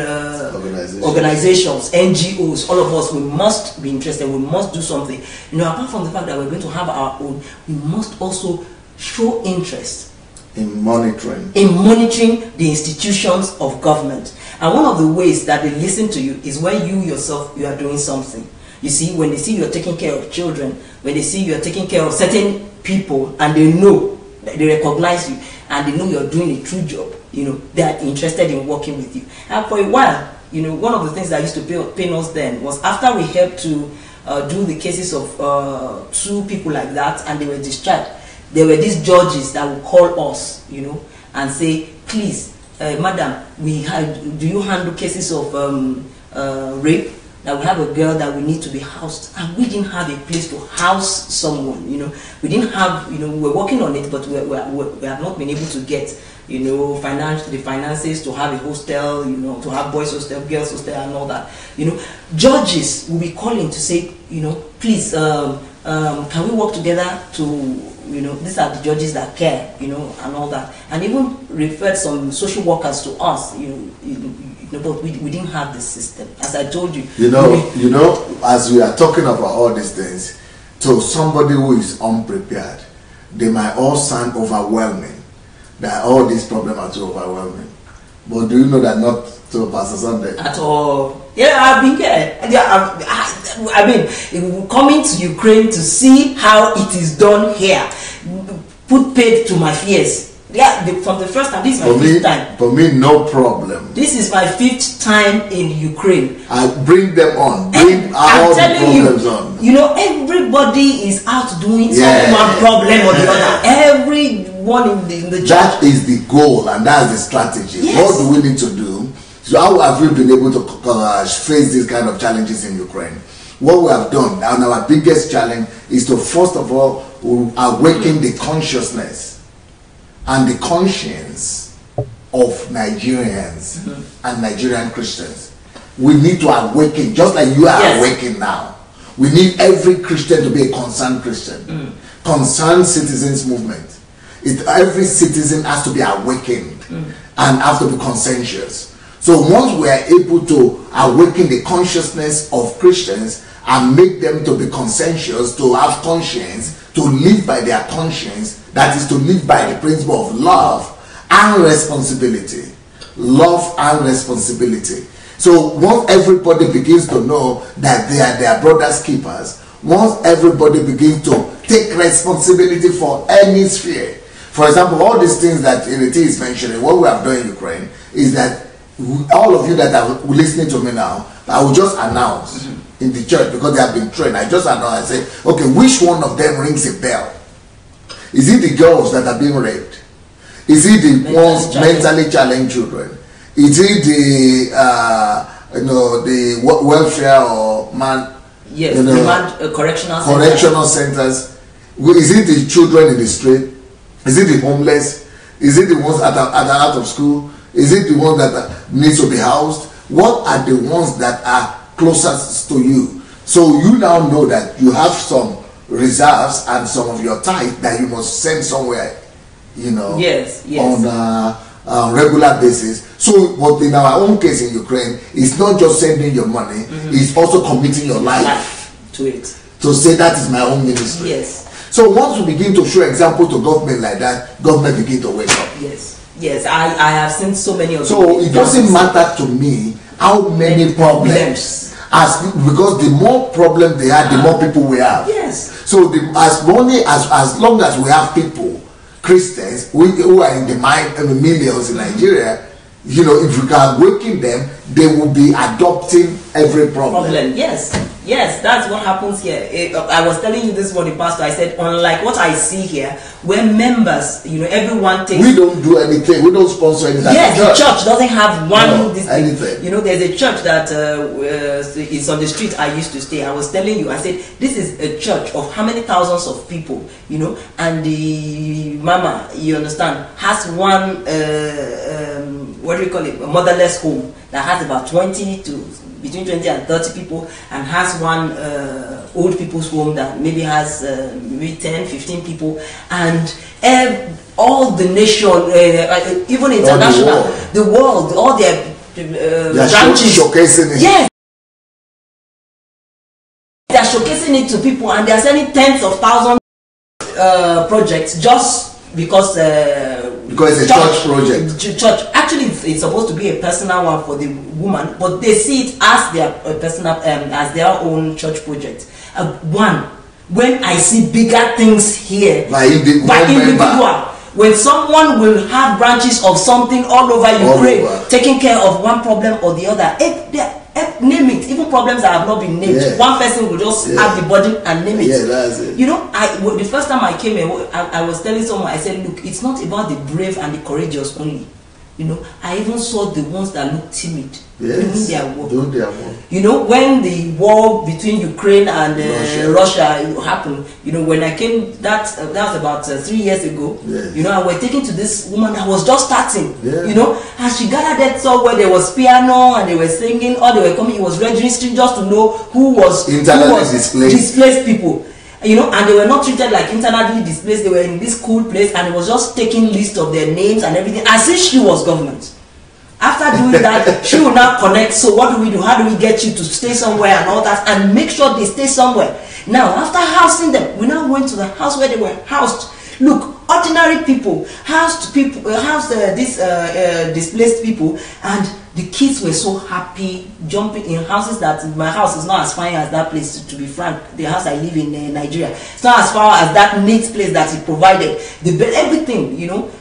organizations, NGOs, all of us. We must be interested, we must do something. Apart from the fact that we're going to have our own, we must also show interest in monitoring the institutions of government. And one of the ways that they listen to you is when you yourself, you are doing something. You see, when they see you're taking care of children, when they see you're taking care of certain people, and they know, they recognize you, and they know you're doing a true job, they are interested in working with you. And for a while, one of the things that used to pain us then was after we helped to do the cases of 2 people like that, and they were discharged, there were these judges that would call us, and say, please, madam, do you handle cases of rape? that we have a girl that we need to be housed, and we didn't have a place to house someone. We didn't have, we're working on it, but we have not been able to get, the finances to have a hostel, to have boys hostel, girls hostel, and all that. Judges will be calling to say, please, can we work together to, these are the judges that care, and all that, and even referred some social workers to us, but we didn't have the system, as I told you. As we are talking about all these things, to somebody who is unprepared, they might all sound overwhelming. That all these problems are too overwhelming. But do you know that not to Pastor Sunday? At all. Yeah, I've been here. I mean, coming to Ukraine to see how it is done here, put paid to my fears. Yeah, from the first time, this is my fifth time. For me, no problem. This is my 5th time in Ukraine. I bring them on. Bring all the problems on. Everybody is out doing one problem or the other. Everyone in the church. That is the goal and that's the strategy. Yes. What do we need to do? So how have we been able to face these kind of challenges in Ukraine? What we have done, and our biggest challenge, is to first of all awaken the consciousness and the conscience of Nigerians and Nigerian Christians. We need to awaken, just like you are awakened now. We need every Christian to be a concerned Christian. Concerned citizens movement. Every citizen has to be awakened and have to be conscientious. So once we are able to awaken the consciousness of Christians and make them to be conscientious, to have conscience, to live by their conscience, that is to live by the principle of love and responsibility. Love and responsibility. So once everybody begins to know that they are their brother's keepers, once everybody begins to take responsibility for any sphere. For example, all these things that IRETI is mentioning, what we have done in Ukraine, is that all of you that are listening to me now, I will just announce in the church, because they have been trained, I just announce, I say, okay, which one of them rings a bell? Is it the girls that are being raped? Is it the ones mentally challenged children? Is it the the welfare or man? Yes, correctional centers. Is it the children in the street? Is it the homeless? Is it the ones that are out of school? Is it the ones that need to be housed? What are the ones that are closest to you? So you now know that you have some reserves and some of your tithe that you must send somewhere, on a regular basis. So, but in our own case in Ukraine, it's not just sending your money, it's also committing your life to it. To say that is my own ministry. Yes. So once we begin to show example to government like that, government begin to wake up. Yes, I have seen so many of them. So it doesn't matter to me how many problems. Because the more problems they have, the more people we have. Yes. So as long as we have people, Christians, who are in the millions in Nigeria, if we can awaken them, they will be adopting every problem. Yes, that's what happens here. I was telling you this morning, Pastor. I said, unlike what I see here, where members, everyone takes. We don't do anything. We don't sponsor anything. Yes, the church doesn't have one. Anything. There's a church that is on the street I used to stay. I was telling you, I said, this is a church of how many thousands of people, and the mama, you understand, has one, what do you call it, a motherless home that has about between 20 and 30 people, and has one old people's home that maybe has maybe 10, 15 people, and all the nation, even international, the world, all their branches, showcasing it. Yes, they are showcasing it to people, and they are sending tens of thousands projects just because it's a church project. Church actually, it's supposed to be a personal one for the woman, but they see it as their personal, as their own church project. When I see bigger things here, by individual, when someone will have branches of something all over Ukraine, taking care of one problem or the other, name it, even problems that have not been named, one person will just have the burden and name it. Yeah, that's it. The first time I came here, I was telling someone, I said, look, it's not about the brave and the courageous only. I even saw the ones that look timid. Yes, doing their work. doing their work. You know, when the war between Ukraine and Russia happened, you know, when I came, that was about 3 years ago. Yes. You know, and we're taken to this woman that was just starting. Yeah. You know, and she gathered that song where there was piano and they were singing, or they were coming. It was registering just to know who was displaced people. You know, and they were not treated like internally displaced. They were in this cool place, and it was just taking list of their names and everything, as if she was government. After doing that, she will now connect. So what do we do? How do we get you to stay somewhere and all that, and make sure they stay somewhere? Now, after housing them, we now went to the house where they were housed. Look, ordinary people, housed displaced people, and the kids were so happy jumping in houses that my house is not as fine as that place. To be frank, the house I live in Nigeria, it's not as far as that neat place that he provided. Everything, you know,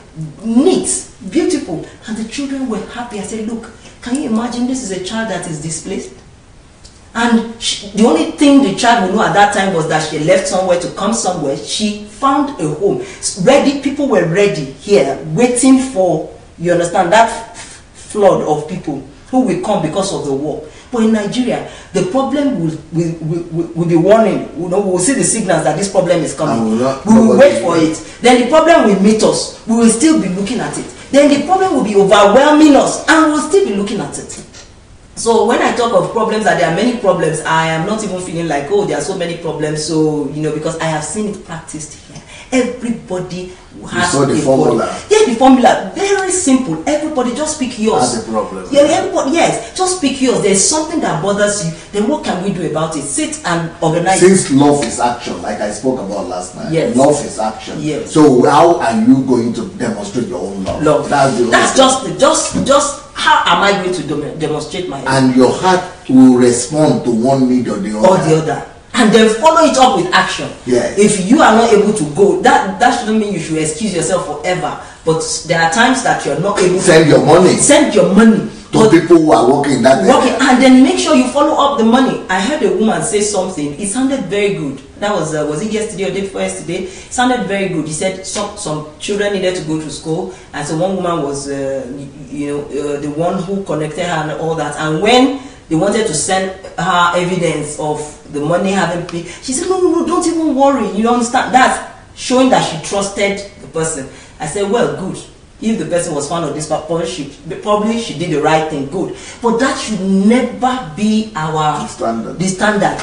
neat, beautiful, and the children were happy. I said, look, can you imagine this is a child that is displaced? And the only thing the child would know at that time was that she left somewhere to come somewhere. She found a home. Ready, people were ready here, waiting for, you understand, that flood of people who will come because of the war. But in Nigeria, the problem will be warning. You know, we will see the signals that this problem is coming. We will wait for it. Then the problem will meet us. We will still be looking at it. Then the problem will be overwhelming us, and we will still be looking at it. So when I talk of problems, that there are many problems, I am not even feeling like, oh, there are so many problems. So, you know, because I have seen it practiced here. Everybody has the formula. Yeah, the formula. Very simple. Everybody just speak yours. That's the problem. Yeah, everybody, yes. Just speak yours. There's something that bothers you. Then what can we do about it? Sit and organize. Since love is action, like I spoke about last night. Yes. Love is action. Yes. So how are you going to demonstrate your own love? That's just how am I going to demonstrate my love? And your heart will respond to one need or the other. Or the other. And then follow it up with action. Yes. If you are not able to go, that shouldn't mean you should excuse yourself forever. But there are times that you're not able to send your money. Send your money to people who are working that day. And then make sure you follow up the money. I heard a woman say something. It sounded very good. That was it yesterday or day before yesterday? It sounded very good. He said some children needed to go to school, and so one woman was the one who connected her and all that. And when they wanted to send her evidence of the money having paid, she said, no, don't even worry. You understand? That's showing that she trusted the person. I said, well, good. If the person was found on this, probably she did the right thing. Good. But that should never be the standard.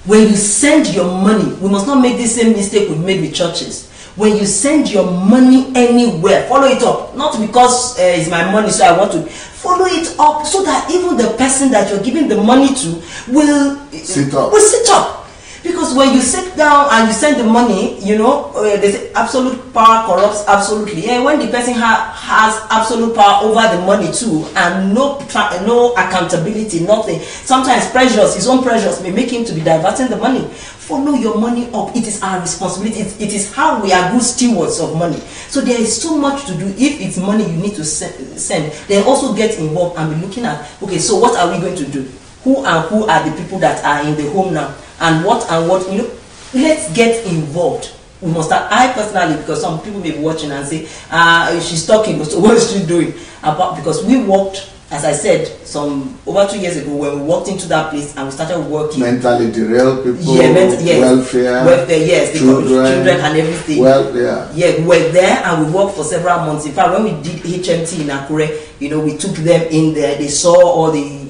When you send your money, we must not make the same mistake we've made with churches. When you send your money anywhere, follow it up. Not because it's my money, so I want to. Follow it up so that even the person that you're giving the money to will sit up. Because when you sit down and you send the money, you know, they say absolute power corrupts absolutely. And when the person has absolute power over the money too, and no accountability, nothing. Sometimes his own pressures may make him to be diverting the money. Follow your money up. It is our responsibility. It is how we are good stewards of money. So there is so much to do. If it's money you need to send, then also get involved and be looking at, okay, so what are we going to do? Who are the people that are in the home now? And what, you know, let's get involved. We must start. I personally, because some people may be watching and say, she's talking, but so what is she doing? Because we worked, as I said, over 2 years ago, when we walked into that place and we started working. Mentally derailed people, welfare, yes, children and everything. Yeah, we were there and we worked for several months. In fact, when we did HMT in Akure, you know, we took them in there. They saw all the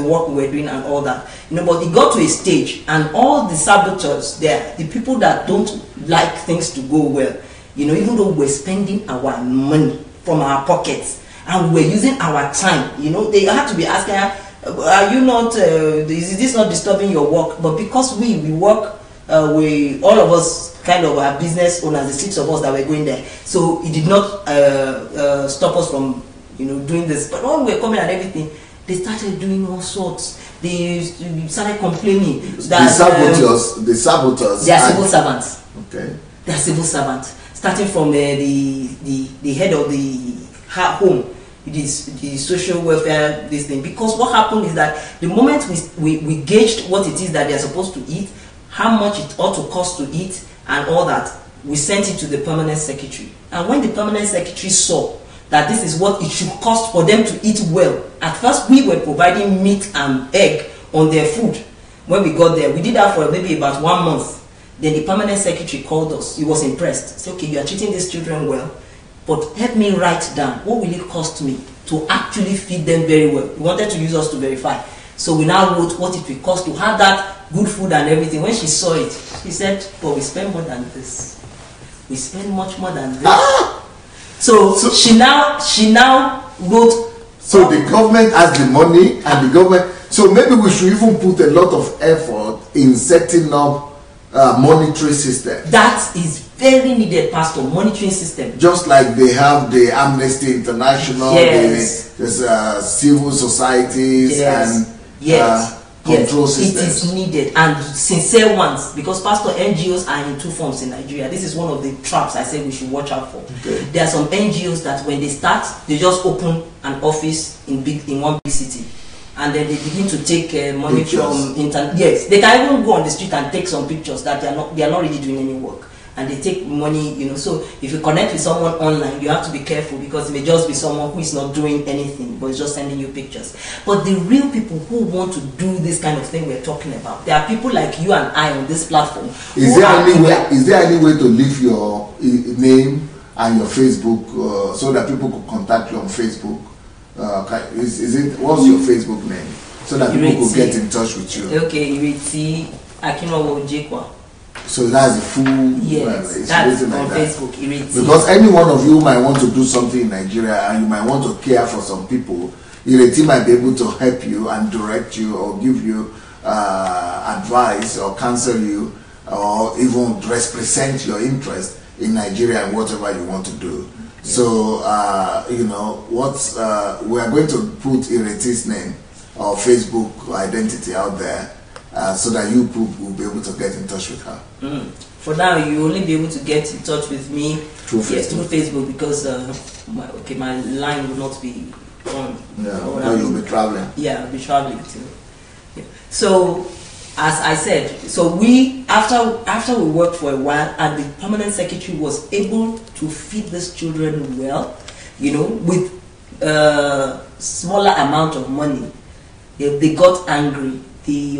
work we were doing and all that. You know, but it got to a stage, and all the saboteurs there, the people that don't like things to go well, you know, even though we're spending our money from our pockets and we're using our time, you know, they had to be asking, are you not, is this not disturbing your work? But because we work, all of us kind of are business owners, the 6 of us that were going there, so it did not stop us from, you know, doing this. But when we were coming and everything, they started doing all sorts. They started complaining that the saboteurs, they are civil servants. Okay. They are civil servants. Starting from the head of the home, the social welfare, this thing. Because what happened is that the moment we gauged what it is that they are supposed to eat, how much it ought to cost to eat, and all that, we sent it to the permanent secretary. And when the permanent secretary saw that this is what it should cost for them to eat well. At first, we were providing meat and egg on their food. When we got there, we did that for maybe about 1 month. Then the permanent secretary called us. He was impressed. He said, okay, you are treating these children well, but help me write down what will it cost me to actually feed them very well. He wanted to use us to verify. So we now wrote what it will cost to have that good food and everything. When she saw it, she said, but we spend more than this. We spend much more than this. Ah! So she now wrote. So the government has the money, and the government. So maybe we should even put a lot of effort in setting up monitoring system. That is very needed, Pastor. Monitoring system. Just like they have the Amnesty International, yes. there's civil societies, yes. and yes. control yes. systems. It is needed, and sincere ones, because Pastor, NGOs are in 2 forms in Nigeria. This is one of the traps I said we should watch out for. Okay. There are some NGOs that when they start, they just open an office in one big city, and then they begin to take money pictures from internet. Yes, they can even go on the street and take some pictures that they are not really doing any work, and they take money. You know, so if you connect with someone online, you have to be careful, because it may just be someone who is not doing anything but is just sending you pictures. But the real people who want to do this kind of thing we're talking about, there are people like you and I on this platform. Is there any way to leave your name and your Facebook so that people could contact you on Facebook? What's your Facebook name, so that people could get in touch with you? Okay, IRETI Ojekhoa. So that's the full. Yes, that's on Facebook. IRETI. Because any one of you might want to do something in Nigeria, and you might want to care for some people. IRETI might be able to help you and direct you, or give you advice, or counsel you, or even represent your interest in Nigeria and whatever you want to do. So you know what, we are going to put IRETI's name or Facebook identity out there, so that you will be able to get in touch with her. For now, you only be able to get in touch with me through Facebook, because my line will not be on. Yeah, you'll be traveling. Yeah, I'll be traveling too. Yeah. So, as I said, so we after we worked for a while, and the permanent secretary was able to feed these children well, you know, with smaller amount of money. They got angry.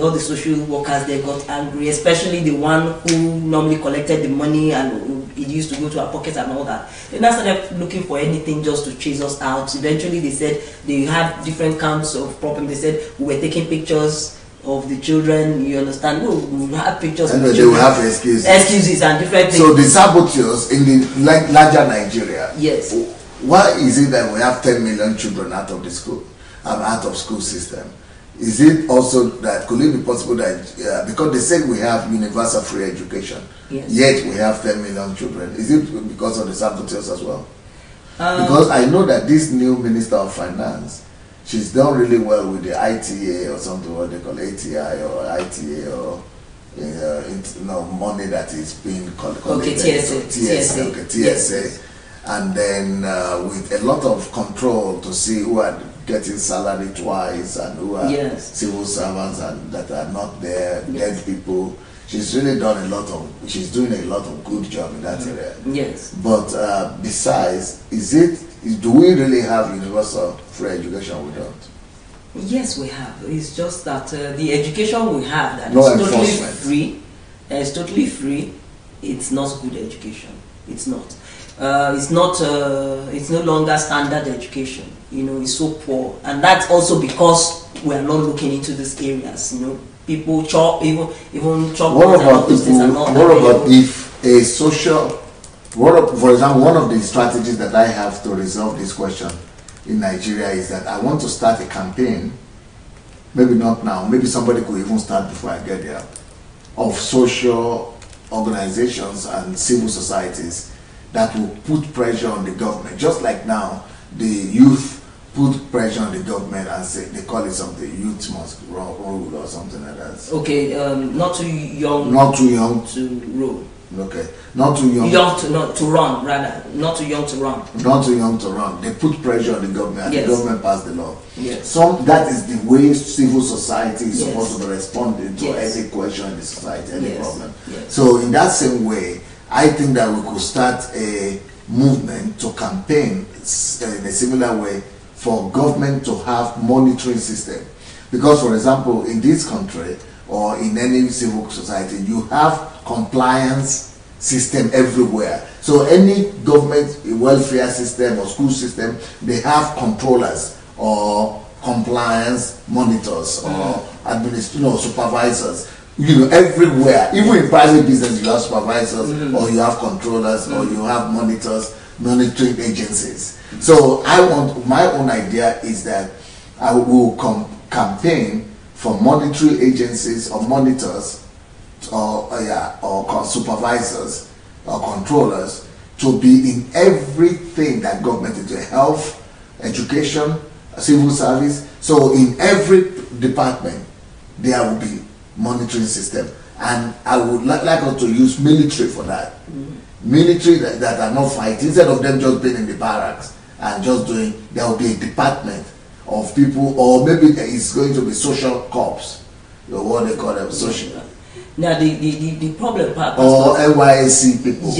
All the social workers, they got angry, especially the one who normally collected the money and it used to go to our pockets and all that. They now started looking for anything just to chase us out. Eventually they said they had different kinds of problems. They said we were taking pictures of the children, you understand? We have pictures and of the they children. will have excuses And different things. So the saboteurs in the larger Nigeria, yes. Why is it that we have 10 million children out of the school, out of school system? Is it also that, could it be possible that, because they said we have universal free education, yes, yet we have 10 million children, is it because of the saboteurs as well? Because I know that this new Minister of Finance, she's done really well with the ITA or something, what they call ATI or ITA, or money that is being collected. Okay, TSA. Okay, TSA. Yes. And then with a lot of control to see who are getting salary twice and who are civil servants and that are not there, dead people. She's really done she's doing a lot of good job in that area. Yes. But besides, do we really have universal free education? We don't. Yes, we have. It's just that the education we have that no is totally enforcement. free. It's totally free. It's not good education. It's not. It's no longer standard education. You know, it's so poor, and that's also because we are not looking into these areas. You know, people chop even chop. What about if a social? For example, one of the strategies that I have to resolve this question in Nigeria is that I want to start a campaign. Maybe not now. Maybe somebody could even start before I get there. Of social organizations and civil societies that will put pressure on the government, just like now the youth put pressure on the government and say, they call it something, youth must rule or something like that. Okay, not too young. Not too young to rule. Okay, not too young. To run, rather. Not too young to run. Not too young to run. They put pressure on the government, and the government passed the law. Yes. That is the way civil society is supposed to be responding to any question in the society, any problem. Yes. So in that same way, I think that we could start movement to campaign in a similar way for government to have monitoring system. Because, for example, in this country or in any civil society, you have compliance system everywhere. So any government welfare system or school system, they have controllers or compliance monitors or supervisors. Everywhere, even in private business, you have supervisors or you have controllers or you have monitoring agencies. So my own idea is that I will campaign for monitoring agencies or monitors or supervisors or controllers to be in everything that government is doing: health, education, civil service. So in every department there will be monitoring system, and I would like us to use military for that. Military that are not fighting, instead of them just being in the barracks and just doing, there will be a department of people, or maybe it's going to be social corps, what they call them, social. Now the problem, Pastor, or NYSC people,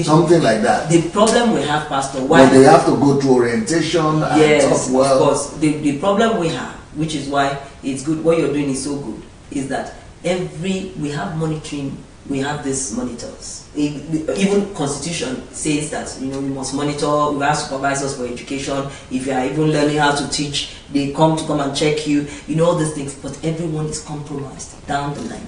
something like that. The problem we have, Pastor, but they have to go through orientation and talk well. Of course. The problem we have, which is why it's good, what you're doing is so good, is that we have monitoring, we have these monitors. Even Constitution says that we must monitor. We have supervisors for education. If you are even learning how to teach, they come and check you. All these things, but everyone is compromised down the line.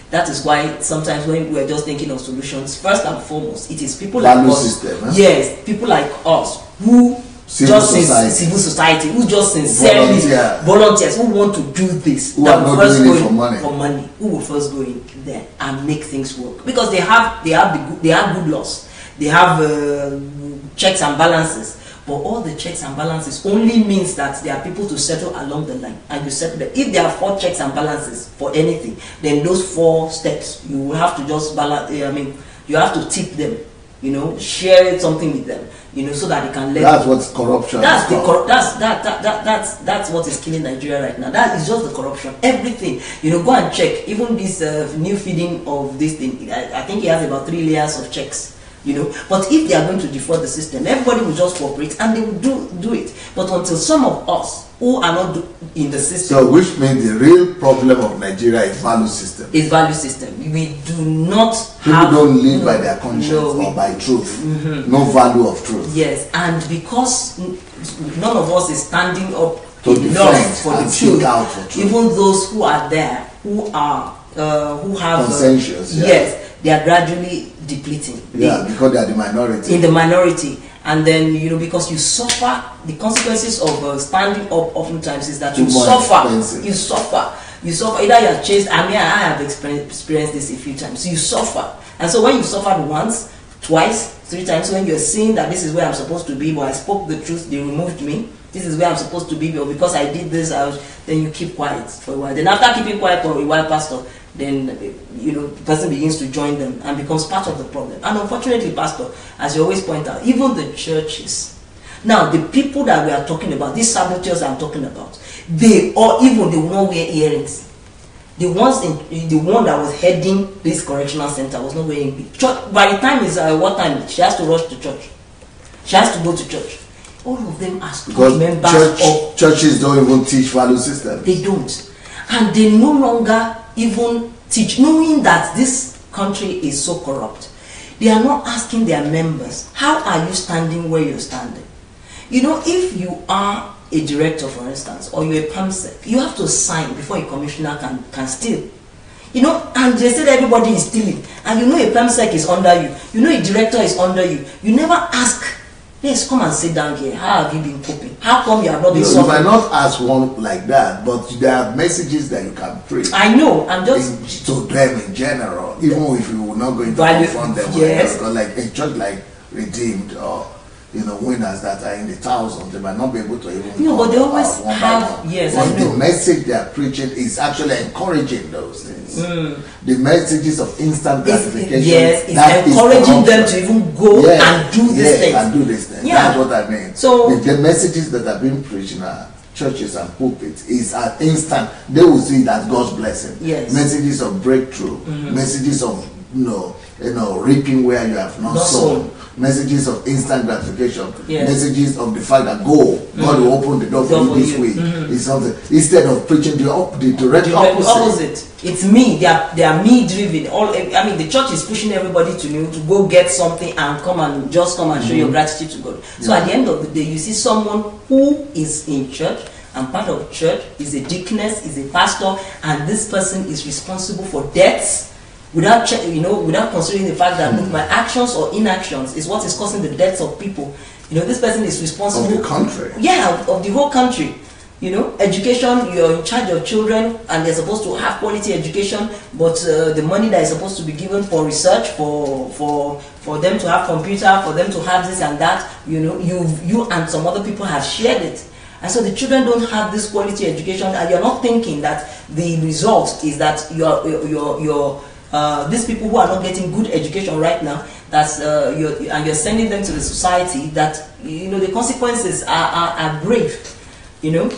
That is why sometimes when we are just thinking of solutions, first and foremost, it is people like us. System, yes, people like us who civil society who just sincerely volunteers who want to do this, who are not doing it for money, who will first go in there and make things work, because they have good laws, they have checks and balances. But all the checks and balances only means that there are people to settle along the line, and you settle them. If there are 4 checks and balances for anything, then those 4 steps you will have to just balance. You have to tip them, share something with them, so that they can learn. That's what's corruption. That's what is killing Nigeria right now. That is just the corruption. Everything, go and check. Even this new feeding of this thing, I think it has about 3 layers of checks. But if they are going to defraud the system, everybody will just cooperate and they will do it. But until some of us who are not in the system, so which means the real problem of Nigeria is value system. It's value system. We do not People don't live by their conscience or by truth. No value of truth. Yes, and because none of us is standing up to defend for and the speak out for truth. Even those who are there, who have conscientious, yes, they are gradually depleting. Because they are the minority. In the minority. And then, because you suffer, the consequences of standing up oftentimes is that you suffer. You suffer. Either you are chased. I have experienced this a few times. So you suffer. And so when you suffered once, twice, 3 times, when you're seeing that this is where I'm supposed to be, but I spoke the truth, they removed me. This is where I'm supposed to be, but because I did this, then you keep quiet for a while. Then after keeping quiet for a while, Pastor, then the person begins to join them and becomes part of the problem. And unfortunately, Pastor, as you always point out, even the churches, now the people that we are talking about, these saboteurs I'm talking about, they will not wear earrings. The one that was heading this correctional center was not wearing church. By the time is what time she has to rush to church, she has to go to church. All of them are school members. Churches don't even teach value systems. They don't, and they no longer even teach, knowing that this country is so corrupt. They are not asking their members, how are you standing where you're standing? If you are a director, for instance, or you're a PAMSEC, you have to sign before a commissioner can steal. And they said everybody is stealing, and a PAMSEC is under you, a director is under you. You never ask, yes, come and sit down here. How have you been coping? How come you have not been suffering? You might not ask one like that, but there are messages that you can preach. I know. I'm just to them in general, even if you were not going to confront them. Yes. Like a church like Redeemed or winners that are in the thousands, they might not be able to even. No, but they always have. Yes, but I know. the message they are preaching is actually encouraging those things. The messages of instant gratification. Yes, it's encouraging them to even go and do this thing. And do this thing. Yeah. That's what I mean. So the messages that are being preached in our churches and pulpits is an instant. They will see that God's blessing. Yes. Messages of breakthrough. Messages of reaping where you have not sown. messages of instant gratification, Yes. messages of the fact that God will open the door for you this week. It's something, instead of preaching the direct opposite. It's me. They are me driven. The church is pushing everybody to go get something and come and show your gratitude to God. So at the end of the day, you see someone who is in church and part of church, is a deaconess, is a pastor, and this person is responsible for debts without considering the fact that look, my actions or inactions is what is causing the deaths of people. This person is responsible of the country. Yeah, of the whole country. Education, you're in charge of children and they're supposed to have quality education, but the money that is supposed to be given for research, for them to have computer, for them to have this and that, you and some other people have shared it. And so the children don't have this quality education, and you're not thinking that the result is that these people who are not getting good education right now, you're sending them to the society, that the consequences are grave.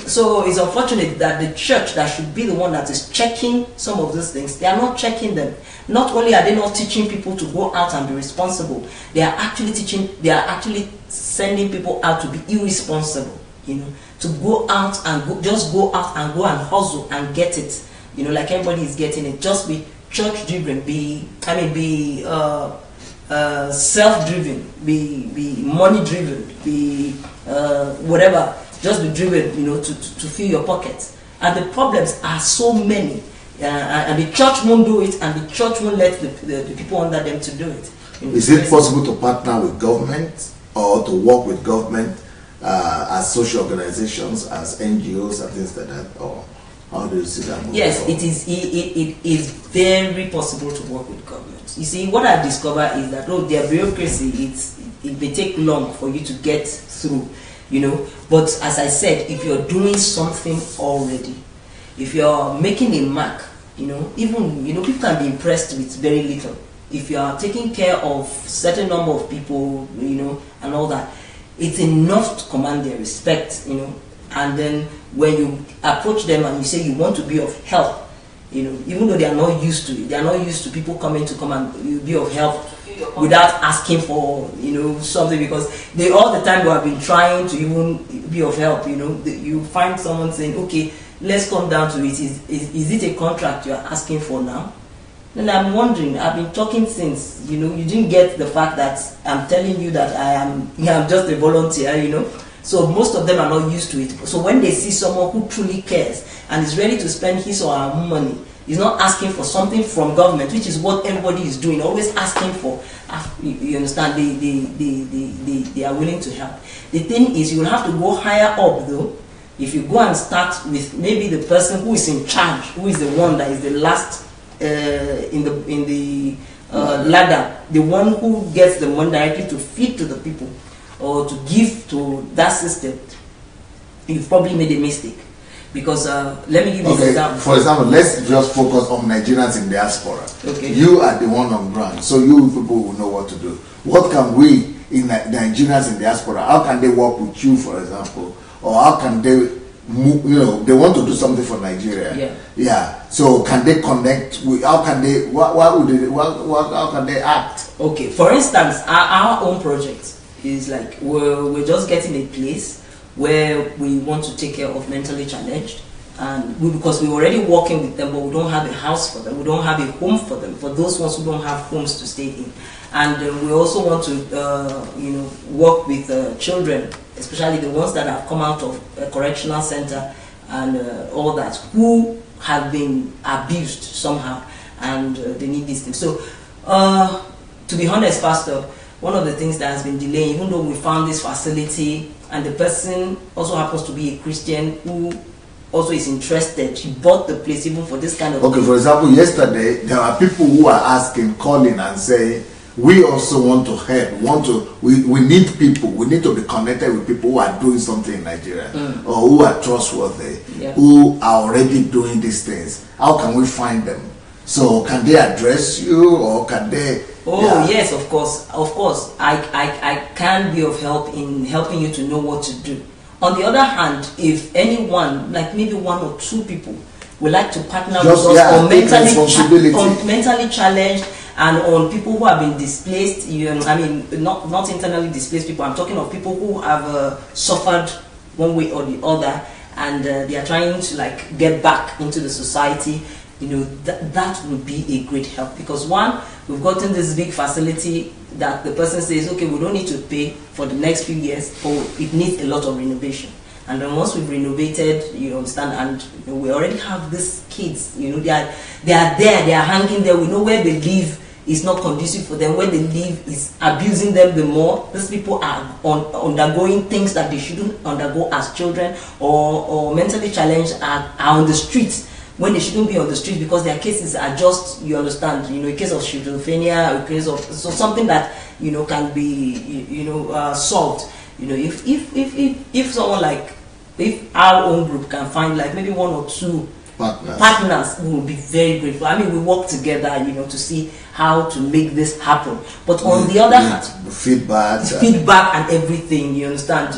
So it's unfortunate that the church, that should be the one that is checking some of these things, they are not checking them. Not only are they not teaching people to go out and be responsible, they are actually sending people out to be irresponsible. To go out and just go out and go and hustle and get it. Like everybody is getting it. Just be church driven, be self-driven, be money driven, be whatever. Just be driven, to fill your pockets. And the problems are so many, and the church won't do it, and the church won't let the people under them to do it. Is it possible to partner with government or to work with government as social organizations, as NGOs, and things like that? Or how do you see that? Yes, it is very possible to work with government. You see, what I've discovered is that their bureaucracy, it may take long for you to get through. But as I said, if you're doing something already, if you're making a mark, even people can be impressed with very little. If you are taking care of certain number of people, and all that, it's enough to command their respect, And then when you approach them and you say you want to be of help, even though they are not used to it, they are not used to people come and be of help without asking for something, because they all the time they have been trying to even be of help. You find someone saying, okay, let's come down to it. Is it a contract you are asking for now? And I'm wondering, I've been talking since, you didn't get the fact that I'm telling you that I'm just a volunteer, So most of them are not used to it. So when they see someone who truly cares and is ready to spend his or her money, is not asking for something from government, which is what everybody is doing, always asking for. You understand? They are willing to help. The thing is, you will have to go higher up, though. If you go and start with maybe the person who is in charge, who is the one that is the last in the ladder, the one who gets the money directly to feed to the people or to give to that system, you've probably made a mistake. Because let me give you an example. For example, let's just focus on Nigerians in diaspora. Okay. You are the one on ground, so you people will know what to do. What can we in Nigerians in diaspora? How can they work with you, for example, or how can they move? They want to do something for Nigeria. Yeah. So can they connect? How can they? How can they act? Okay. For instance, our own project is like we're just getting a place where we want to take care of mentally challenged, and because we're already working with them, but we don't have a house for them, we don't have a home for them, for those ones who don't have homes to stay in. And we also want to work with children, especially the ones that have come out of a correctional center and all that, who have been abused somehow, and they need these things. So to be honest, Pastor, one of the things that has been delaying, even though we found this facility, and the person also happens to be a Christian who also is interested, he bought the place even for this kind of thing. For example, yesterday there are people who are asking, calling and saying, we also want to help, we need people, we need to be connected with people who are doing something in Nigeria, or who are trustworthy, who are already doing these things. How can we find them? So can they address you, or can they? Yes, of course. I can be of help in helping you to know what to do. On the other hand, if anyone, like maybe one or two people, would like to partner with us on mentally challenged and on people who have been displaced. I mean, not internally displaced people. I'm talking of people who have suffered one way or the other, and they are trying to like get back into the society. That would be a great help, because one, we've gotten this big facility that the person says, okay, we don't need to pay for the next few years, but it needs a lot of renovation. And then once we've renovated, you understand, and we already have these kids, they are there, they are hanging there. We know where they live is not conducive for them. Where they live is abusing them the more. These people are undergoing things that they shouldn't undergo as children, or mentally challenged are on the streets when they shouldn't be on the street, because their cases are just, you understand, a case of schizophrenia, a case of something that can be solved. If someone like, if our own group can find like maybe one or two partners, we will be very grateful. I mean, we work together, to see how to make this happen. But on the other hand, feedback and everything, you understand,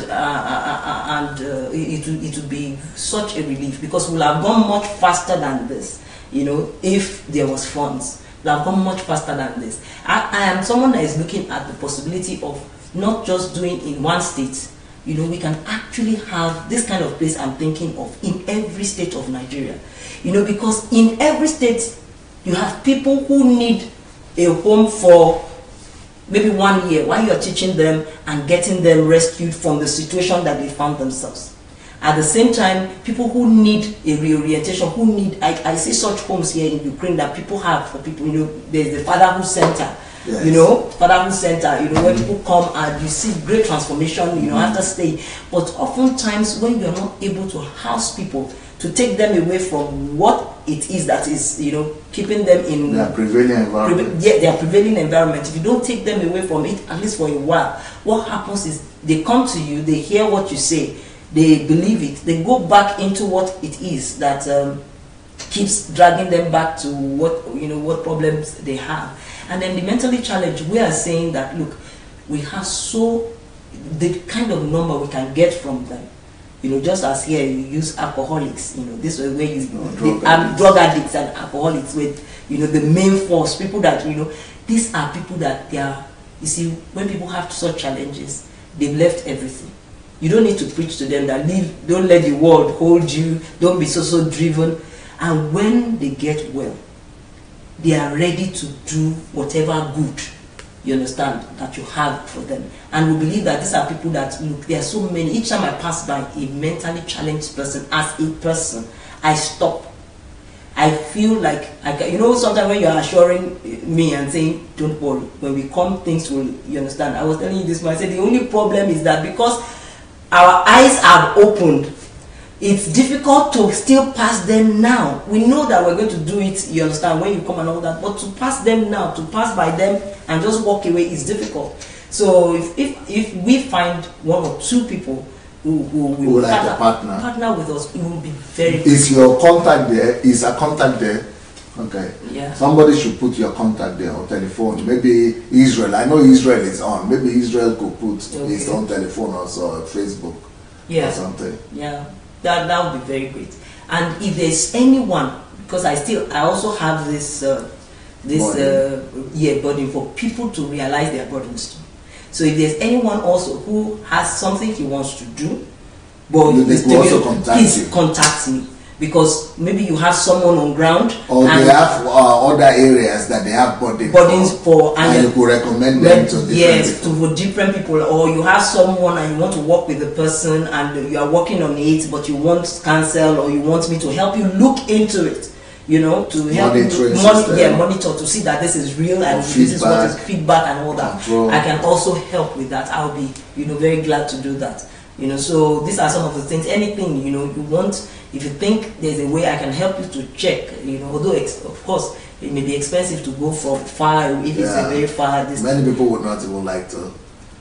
it would be such a relief, because we'll have gone much faster than this, if there was funds. We'll have gone much faster than this. I am someone that is looking at the possibility of not just doing in one state. We can actually have this kind of place I'm thinking of in every state of Nigeria. Because in every state, you have people who need a home for maybe 1 year while you're teaching them and getting them rescued from the situation that they found themselves. At the same time, people who need a reorientation, who need, I see such homes here in Ukraine that people have for people, there's the Fatherhood Center. Yes. Fatherhood Center, where people come and you see great transformation, after stay. But oftentimes, when you're not able to house people, to take them away from what it is that is, keeping them in their prevailing environment. Their prevailing environment. If you don't take them away from it, at least for a while, what happens is they come to you, they hear what you say, they believe it, they go back into what it is that keeps dragging them back to what problems they have. And then the mentally challenged, we are saying that, look, we have the kind of number we can get from them. Just as here you use alcoholics, this way where you drug addicts and alcoholics with, the main force, people that, these are people that they are, you see, when people have such challenges, they've left everything. You don't need to preach to them that don't let the world hold you, don't be so driven. And when they get well, they are ready to do whatever good, you understand, that you have for them. And we believe that these are people that, look, there are so many. Each time I pass by a mentally challenged person, as a person, I stop. I feel like, sometimes when you're assuring me and saying, don't worry, when we come, things will, you understand. I was telling you this, I said, the only problem is that because our eyes have opened, it's difficult to still pass them now. We know that we're going to do it, you understand, when you come and all that, but to pass them now, to pass by them and just walk away is difficult. So if we find one or two people who will like partner with us, it will be very good. Is your contact there? Is a contact there? Okay. Yeah. Somebody should put your contact there on telephone. Maybe Israel. I know Israel is on. Maybe Israel could put his own telephone also, Facebook, or something. Yeah. That would be very great. And if there's anyone, because I also have this burden for people to realize their burdens too. So if there's anyone also who has something he wants to do, but please contact me, because maybe you have someone on ground, or they have other areas that they have burdens for, and you could recommend them to different people, or you have someone and you want to work with the person and you are working on it, but you want counsel, or you want me to help you look into it, to help monitor to see that this is real and this is what is feedback and all that. I can also help with that. I'll be very glad to do that. So these are some of the things. Anything you want, if you think there's a way I can help you to check, although of course it may be expensive to go from far, if it's a very far distance. Many people would not even like to,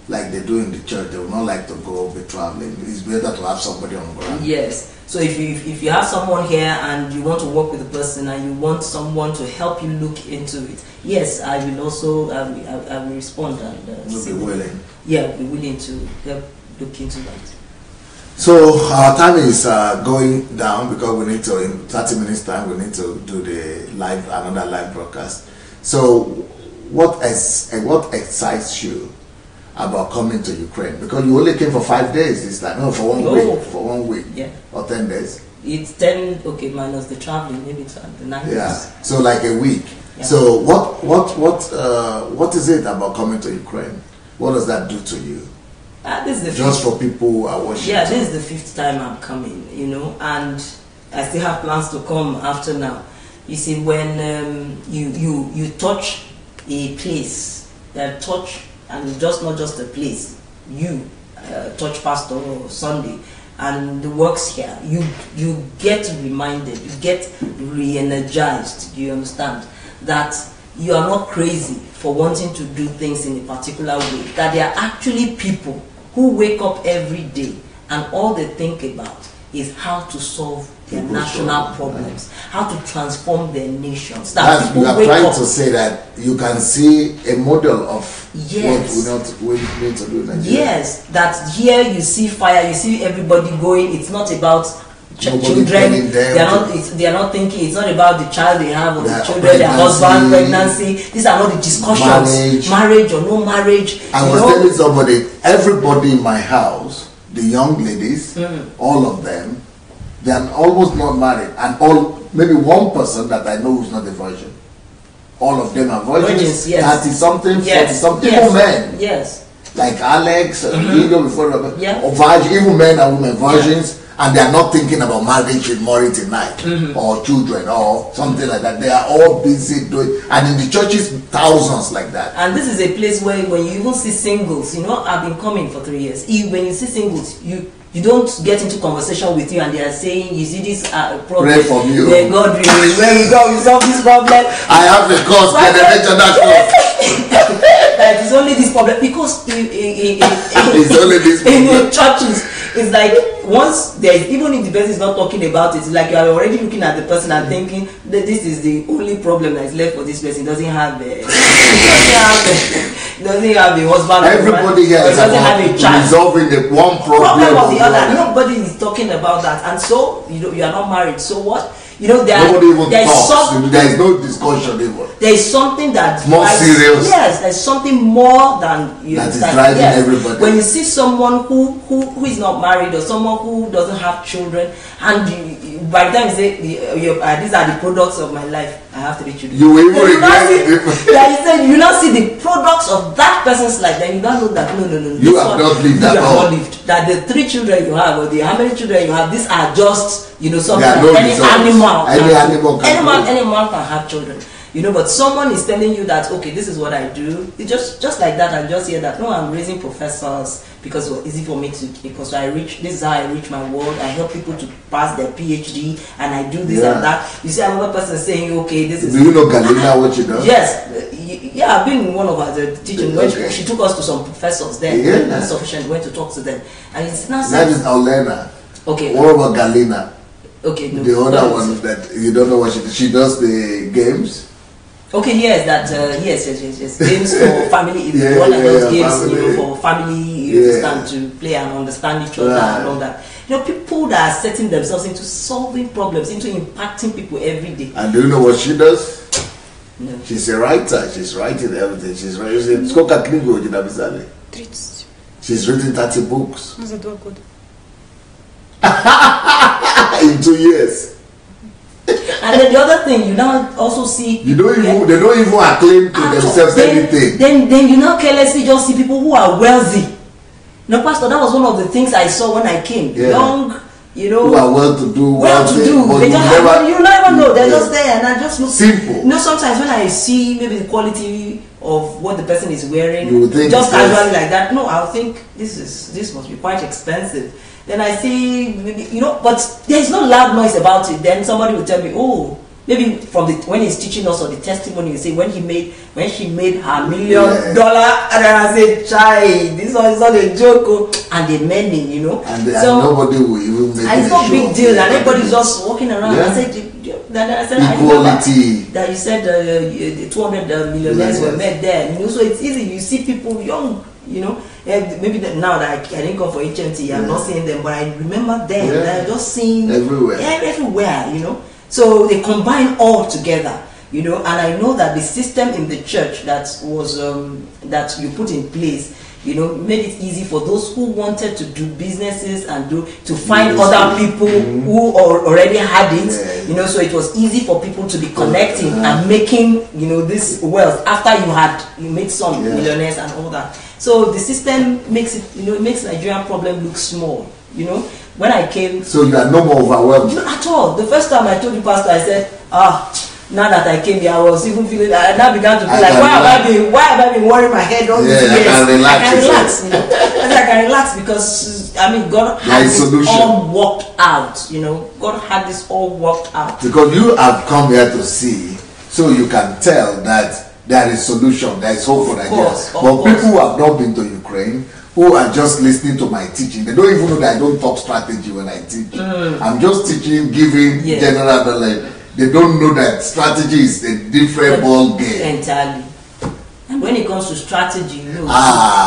like they do in the church, they would not like to go be traveling. It's better to have somebody on ground. Yes. So if you have someone here and you want to work with the person and you want someone to help you look into it, yes, I will also I will respond and be willing. Yeah, be willing to help look into that. So our time is going down, because we need to, in 30 minutes time, we need to do another live broadcast. So what excites you about coming to Ukraine? Because you only came for 5 days this time. No, for 1 week. For 1 week. Yeah. Or 10 days. It's 10. Okay, minus the traveling, maybe it's the 9 days. Yeah. So like a week. Yeah. So what is it about coming to Ukraine? What does that do to you? This is the just for people who are watching. Yeah, this is the 5th time I'm coming, you know, and I still have plans to come after now. You see, when you touch a place, touch, and just not just a place, you touch Pastor Sunday and the works here, you get reminded, you get re-energized. You understand that you are not crazy for wanting to do things in a particular way, that there are actually people who wake up every day and all they think about is how to solve their national problems, how to transform their nations. That you are trying to say that you can see a model of what we need to do in Nigeria. Yes, that here you see fire, you see everybody going. It's not about children. They are not thinking. It's not about the child they have or the children, their husband, pregnancy. These are not the discussions. Marriage or no marriage. I was telling somebody, everybody in my house, the young ladies, all of them, they are almost not married, and maybe one person that I know who's not a virgin. All of them are virgins. Yes. 30 something, 40 something, even men. Yes. Like Alex, before, or virgin, even men and women virgins. And they are not thinking about marriage with Maury tonight, or children, or something like that. They are all busy doing, and in the churches, thousands like that. And this is a place where when you even see singles, you know, I've been coming for 3 years. When you see singles, you don't get into conversation with you, and they are saying, you see this problem. Pray for me. God, where we go, we solve this problem. I have the cause, generational cause. That is only this problem, because it's only this problem. In the churches, it's like once even if the person is not talking about it, it's like you are already looking at the person and thinking that this is the only problem that is left for this person. Doesn't have a husband. Everybody here is about resolving the one problem or the other. Nobody is talking about that, and so you are not married. So what? You know, nobody even talks. There is no discussion even. There is something that's more serious. Yes, there's something more than that is driving everybody. When you see someone who is not married, or someone who doesn't have children, and by the time you say these are the products of my life, I have 3 children. You will even regret it. You now see the products of that person's life, then you don't know that no. You have not lived at all. That the 3 children you have, or how many children you have, these are just something no any animal. Any animal can have children, you know. But someone is telling you that, okay, this is what I do. It's just like that. I just hear that, no, I'm raising professors because it's easy for me to, because this is how I reach my world. I help people to pass their PhD, and I do this and that. You see another person saying, okay, this is. Do you know Galina, what she does? Yes. Yeah, I've been in one of her teaching. Okay. She took us to some professors there. Yeah. Insufficient. Went to talk to them, and it's not. That is Olena. Okay. What about Galina? Okay, no, the other one that you don't know what she does, the games. Okay, yes, yes. Games for family. One of those games, family. You know, for family, you understand, to play and understand each other and all that. You know, people that are setting themselves into solving problems, into impacting people every day. And do you know what she does? No. She's a writer. She's writing everything. She's writing. She's written 30 books. In 2 years. And then the other thing, you now also see they don't even acclaim to themselves anything. Then you now carelessly just see people who are wealthy. No, Pastor, that was one of the things I saw when I came. Yeah. Young, you know, who are well to do, but you never know. They're just there, and I just look simple. You know, sometimes when I see maybe the quality of what the person is wearing, you would think just casually like that. No, I'll think this must be quite expensive. Then I see, maybe, you know, but there's no loud noise about it. Then somebody will tell me, oh, maybe when he's teaching us, or the testimony, you say when she made her $1 million, and then I say, "Chai, this one is not a joke," and they meaning, you know. And nobody will even make it. It's not big deal, and everybody's just walking around. I said, equality. That you said the 200 millionaires were met there. You know, so it's easy. You see people young. You know, maybe now that I didn't come for HMT, I'm not seeing them, but I remember them. They're just seeing everywhere. Everywhere, you know. So they combine all together. you know. And I know that the system in the church that was that you put in place, you know, made it easy for those who wanted to do businesses and to find other people who already had it, you know. So it was easy for people to be connecting and making, you know, this wealth after you made some millionaires and all that. So the system makes it, you know, it makes Nigerian problem look small, you know. When I came, so you are no more overwhelmed at all. The first time I told the pastor, I said, now that I came here, I was even feeling, I now began to feel like, why have I been worrying my head all these years? I can relax, you know. I can relax because, I mean, God had this all worked out, you know. God had this all worked out. Because you have come here to see, so you can tell that there is solution, there is hope for Nigeria. But people who have not been to Ukraine, who are just listening to my teaching, they don't even know that I don't talk strategy when I teach. I'm just teaching, giving general knowledge. They don't know that strategy is a different ball game. Entirely. And when it comes to strategy, you know,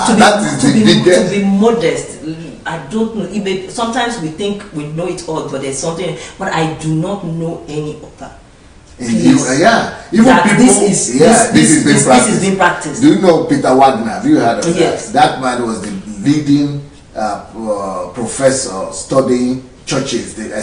to be modest, I don't know. Sometimes we think we know it all, but there's something. But I do not know any of that. Even people, this is being practiced. Do you know Peter Wagner? Have you heard of that? That man was the leading professor studying churches, the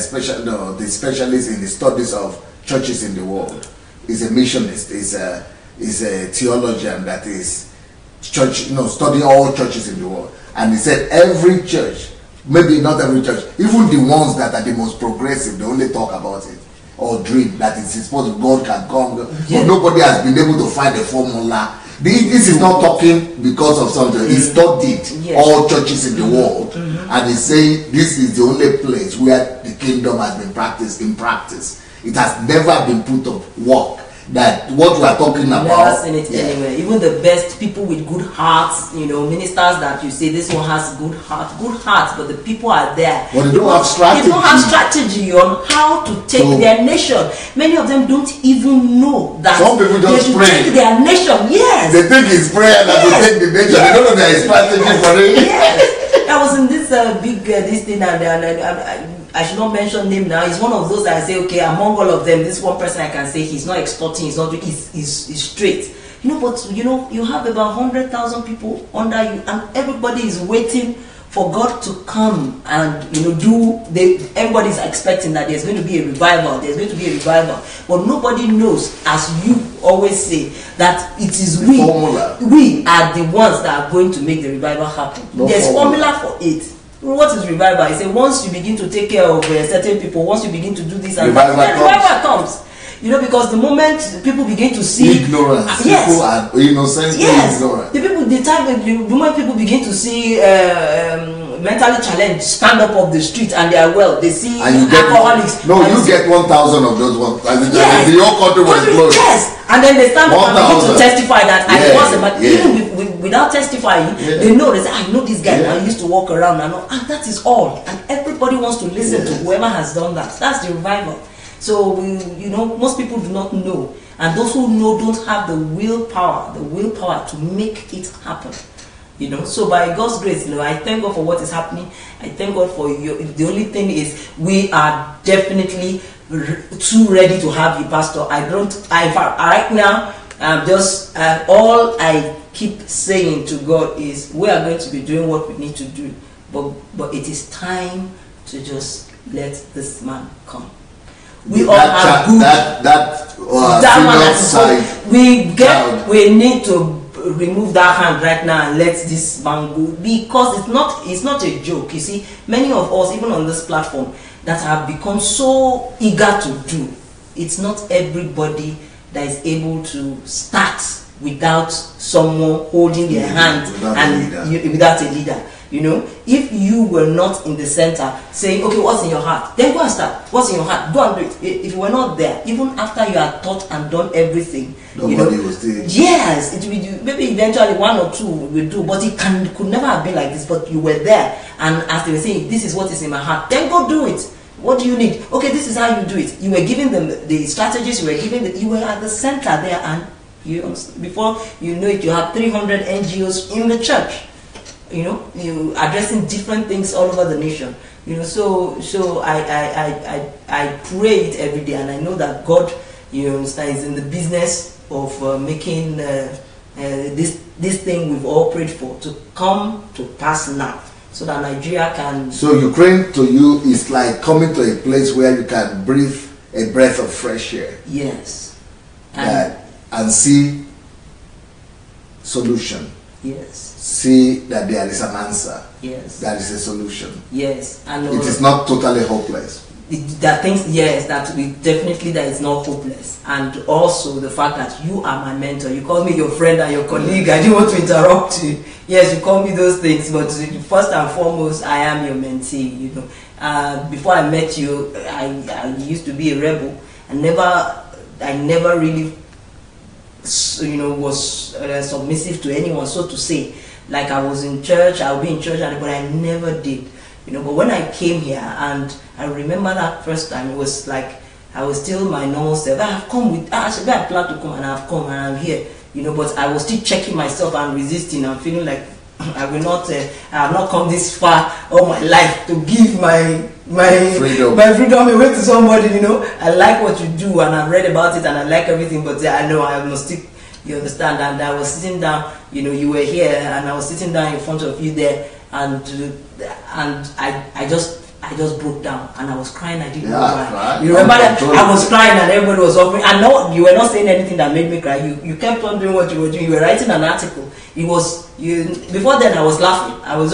specialist in the studies of churches in the world. He's a missionist. He's a theologian that is studying all churches in the world. And he said every church, maybe not every church, even the ones that are the most progressive, they only talk about it or dream that it's supposed God can come. But nobody has been able to find a formula. This is not talking because of something. He studied all churches in the world, and he's saying this is the only place where the kingdom has been practiced in practice. It has never been put to work. That what we are talking about. Never seen it anywhere. Even the best people with good hearts, you know, ministers that you say this one has good hearts, but the people are there. But they don't have strategy. They don't have strategy on how to take their nation. Many of them don't even know that. Some people just pray. Take their nation. Yes. They think it's prayer that will take the nation. They don't know there is strategy for it. Yes. I was in this big this thing, and I should not mention name now. He's one of those that I say, okay, among all of them, this one person I can say he's not extorting, he's straight. You know, but you know, you have about 100,000 people under you, and everybody is waiting for God to come and, you know, everybody's expecting that there's going to be a revival, but nobody knows, as you always say, that it is we are the ones that are going to make the revival happen. There's formula for it. What is revival? I say once you begin to take care of certain people, once you begin to do this and revival comes. You know, because the moment people begin to see ignorance, people are innocently ignorant. The moment people begin to see mentally challenged stand up of the street and they are well, they see alcoholics. You get 1,000 of those ones. The whole country was closed. Yes, and then they stand up and begin to testify that I was, but even without testifying, they know. They say, I know this guy. I used to walk around and that is all. And everybody wants to listen to whoever has done that. That's the revival. So you know, most people do not know, and those who know don't have the willpower to make it happen. You know, so by God's grace, you know, I thank God for what is happening. I thank God for you. The only thing is, we are definitely too ready to have you, Pastor. Right now, I'm just all I keep saying to God is, we are going to be doing what we need to do, but it is time to just let this man come. We all have good we need to remove that hand right now and let this man go, because it's not a joke. You see, many of us, even on this platform, that have become so eager to do, it's not everybody that is able to start without someone holding their hand without a leader. You know, if you were not in the center saying, okay, what's in your heart? Then go and start. What's in your heart? Go and do it. If you were not there, even after you had taught and done everything, nobody was there. Yes, it will, maybe eventually one or two will do, but it could never have been like this. But you were there, and as they were saying, this is what is in my heart. Then go do it. What do you need? Okay, this is how you do it. You were giving them the strategies. You were at the center there, and before you know it, you have 300 NGOs in the church. You know, you addressing different things all over the nation. You know, so I pray it every day, and I know that God You understand? He's in the business of making this thing we've all prayed for to come to pass now, so that Nigeria can. So Ukraine to you is like coming to a place where you can breathe a breath of fresh air. Yes. And see solution. Yes. See that there is an answer. Yes. That is a solution. Yes. And it is not totally hopeless. That things, yes, that we definitely that is not hopeless. And also the fact that you are my mentor. You call me your friend and your colleague. I didn't want to interrupt you. Yes, you call me those things, but first and foremost, I am your mentee. You know, before I met you, I used to be a rebel. I never really, you know, was submissive to anyone, so to say. Like I was in church, I'll be in church, but I never did. You know, but when I came here, and I remember that first time, it was like I was still my normal self. I have come with, I plan to come, and I've come, and I'm here. You know, but I was still checking myself and resisting. I'm feeling like I have not come this far all my life to give my freedom away to somebody. You know, I like what you do, and I've read about it, and I like everything, but I know I must stick. You understand? And I was sitting down. You know, you were here, and I was sitting down in front of you there. And I just broke down, and I was crying. I didn't know why. Right. You remember that I was crying and everybody was offering. And no, you were not saying anything that made me cry. You kept on doing what you were doing. You were writing an article. It was you. Before then, I was laughing. I was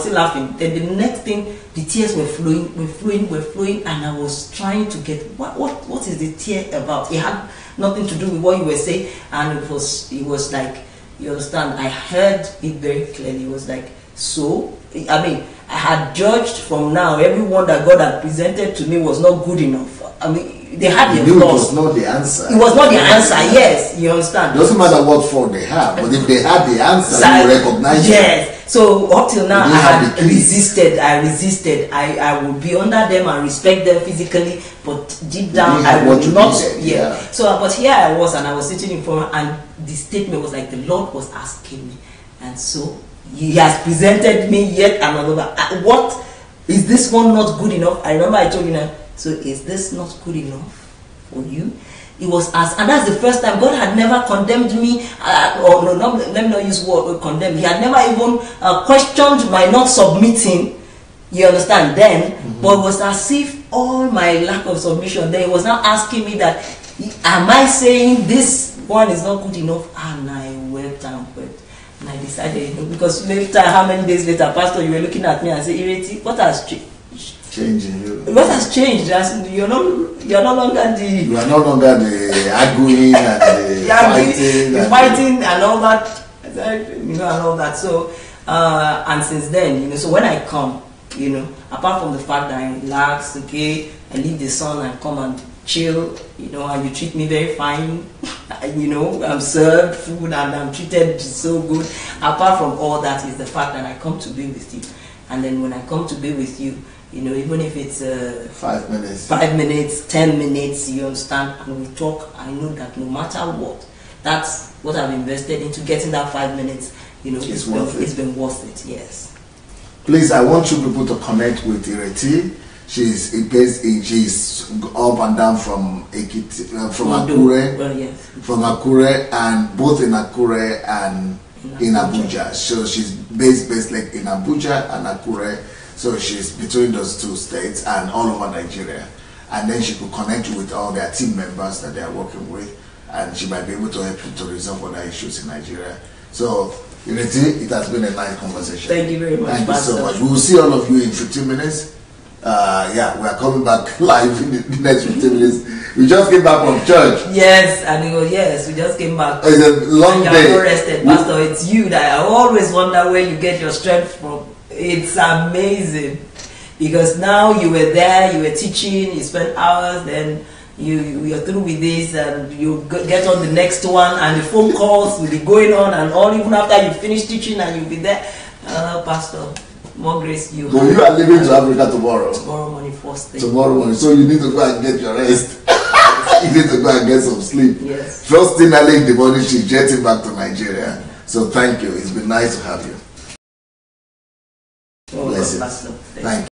still laughing. Then the next thing, the tears were flowing, and I was trying to get what is the tear about? It had nothing to do with what you were saying, and it was like, you understand. I heard it very clearly. It was like. So, I mean, I had judged from now, everyone that God had presented to me was not good enough. I mean, they had their flaws. It was not the answer. It was not the answer, yes, you understand. It doesn't matter what fault they have, but if they had the answer, you recognize it. Yes. So, up till now, I resisted. I would be under them and respect them physically, but deep down, I would not. Yeah. So, but here I was, and I was sitting in front, and the statement was like the Lord was asking me, and so, He has presented me yet another. What is this one not good enough? I remember I told you now. So is this not good enough for you? It was and that's the first time God had never condemned me. Let me not use word condemn. He had never even questioned my not submitting. You understand? Then, but it was as if all my lack of submission. Then he was now asking me that, am I saying this one is not good enough? And I wept and wept. And I decided, because later, how many days later, Pastor, you were looking at me and said, IRETI, what has changed? Changing you. What has changed? You're no longer the. You are no longer the arguing and the fighting and all that. You know, and all that. So, and since then, you know, so when I come, you know, apart from the fact that I relax, okay, I leave the sun and come and chill, you know, and you treat me very fine, you know, I'm served food and I'm treated so good. Apart from all that is the fact that I come to be with you. And then when I come to be with you, you know, even if it's 5 minutes, 10 minutes, you understand, and we talk, I know that no matter what, that's what I've invested into getting that 5 minutes, you know, it's been worth it, yes. Please, I want you people to connect with IRETI. She's up and down from Akure, well, yes. From Akure, and both in Akure and in Abuja. So she's based like in Abuja and Akure. So she's between those two states and all over Nigeria. And then she could connect you with all their team members that they are working with, and she might be able to help you to resolve other issues in Nigeria. So, IRETI, it has been a nice conversation. Thank you very much. Thank you so much. We will see all of you in 15 minutes. Yeah, we are coming back live in the next 15 minutes. We just came back from church. Yes, and he goes, yes, we just came back. It's a long day. You're rested, Pastor. It's you that I always wonder where you get your strength from. It's amazing. Because now you were there, you were teaching, you spent hours, then you're through with this, and you get on the next one, and the phone calls will be going on and all, even after you finish teaching and you'll be there. Pastor, more grace you. So you are leaving to Africa tomorrow? Tomorrow morning, first thing. Tomorrow morning. So you need to go and get your rest. You need to go and get some sleep. Yes. First thing early in the morning, she's jetting back to Nigeria. So thank you. It's been nice to have you. Oh, bless you. Pastor. Thank you.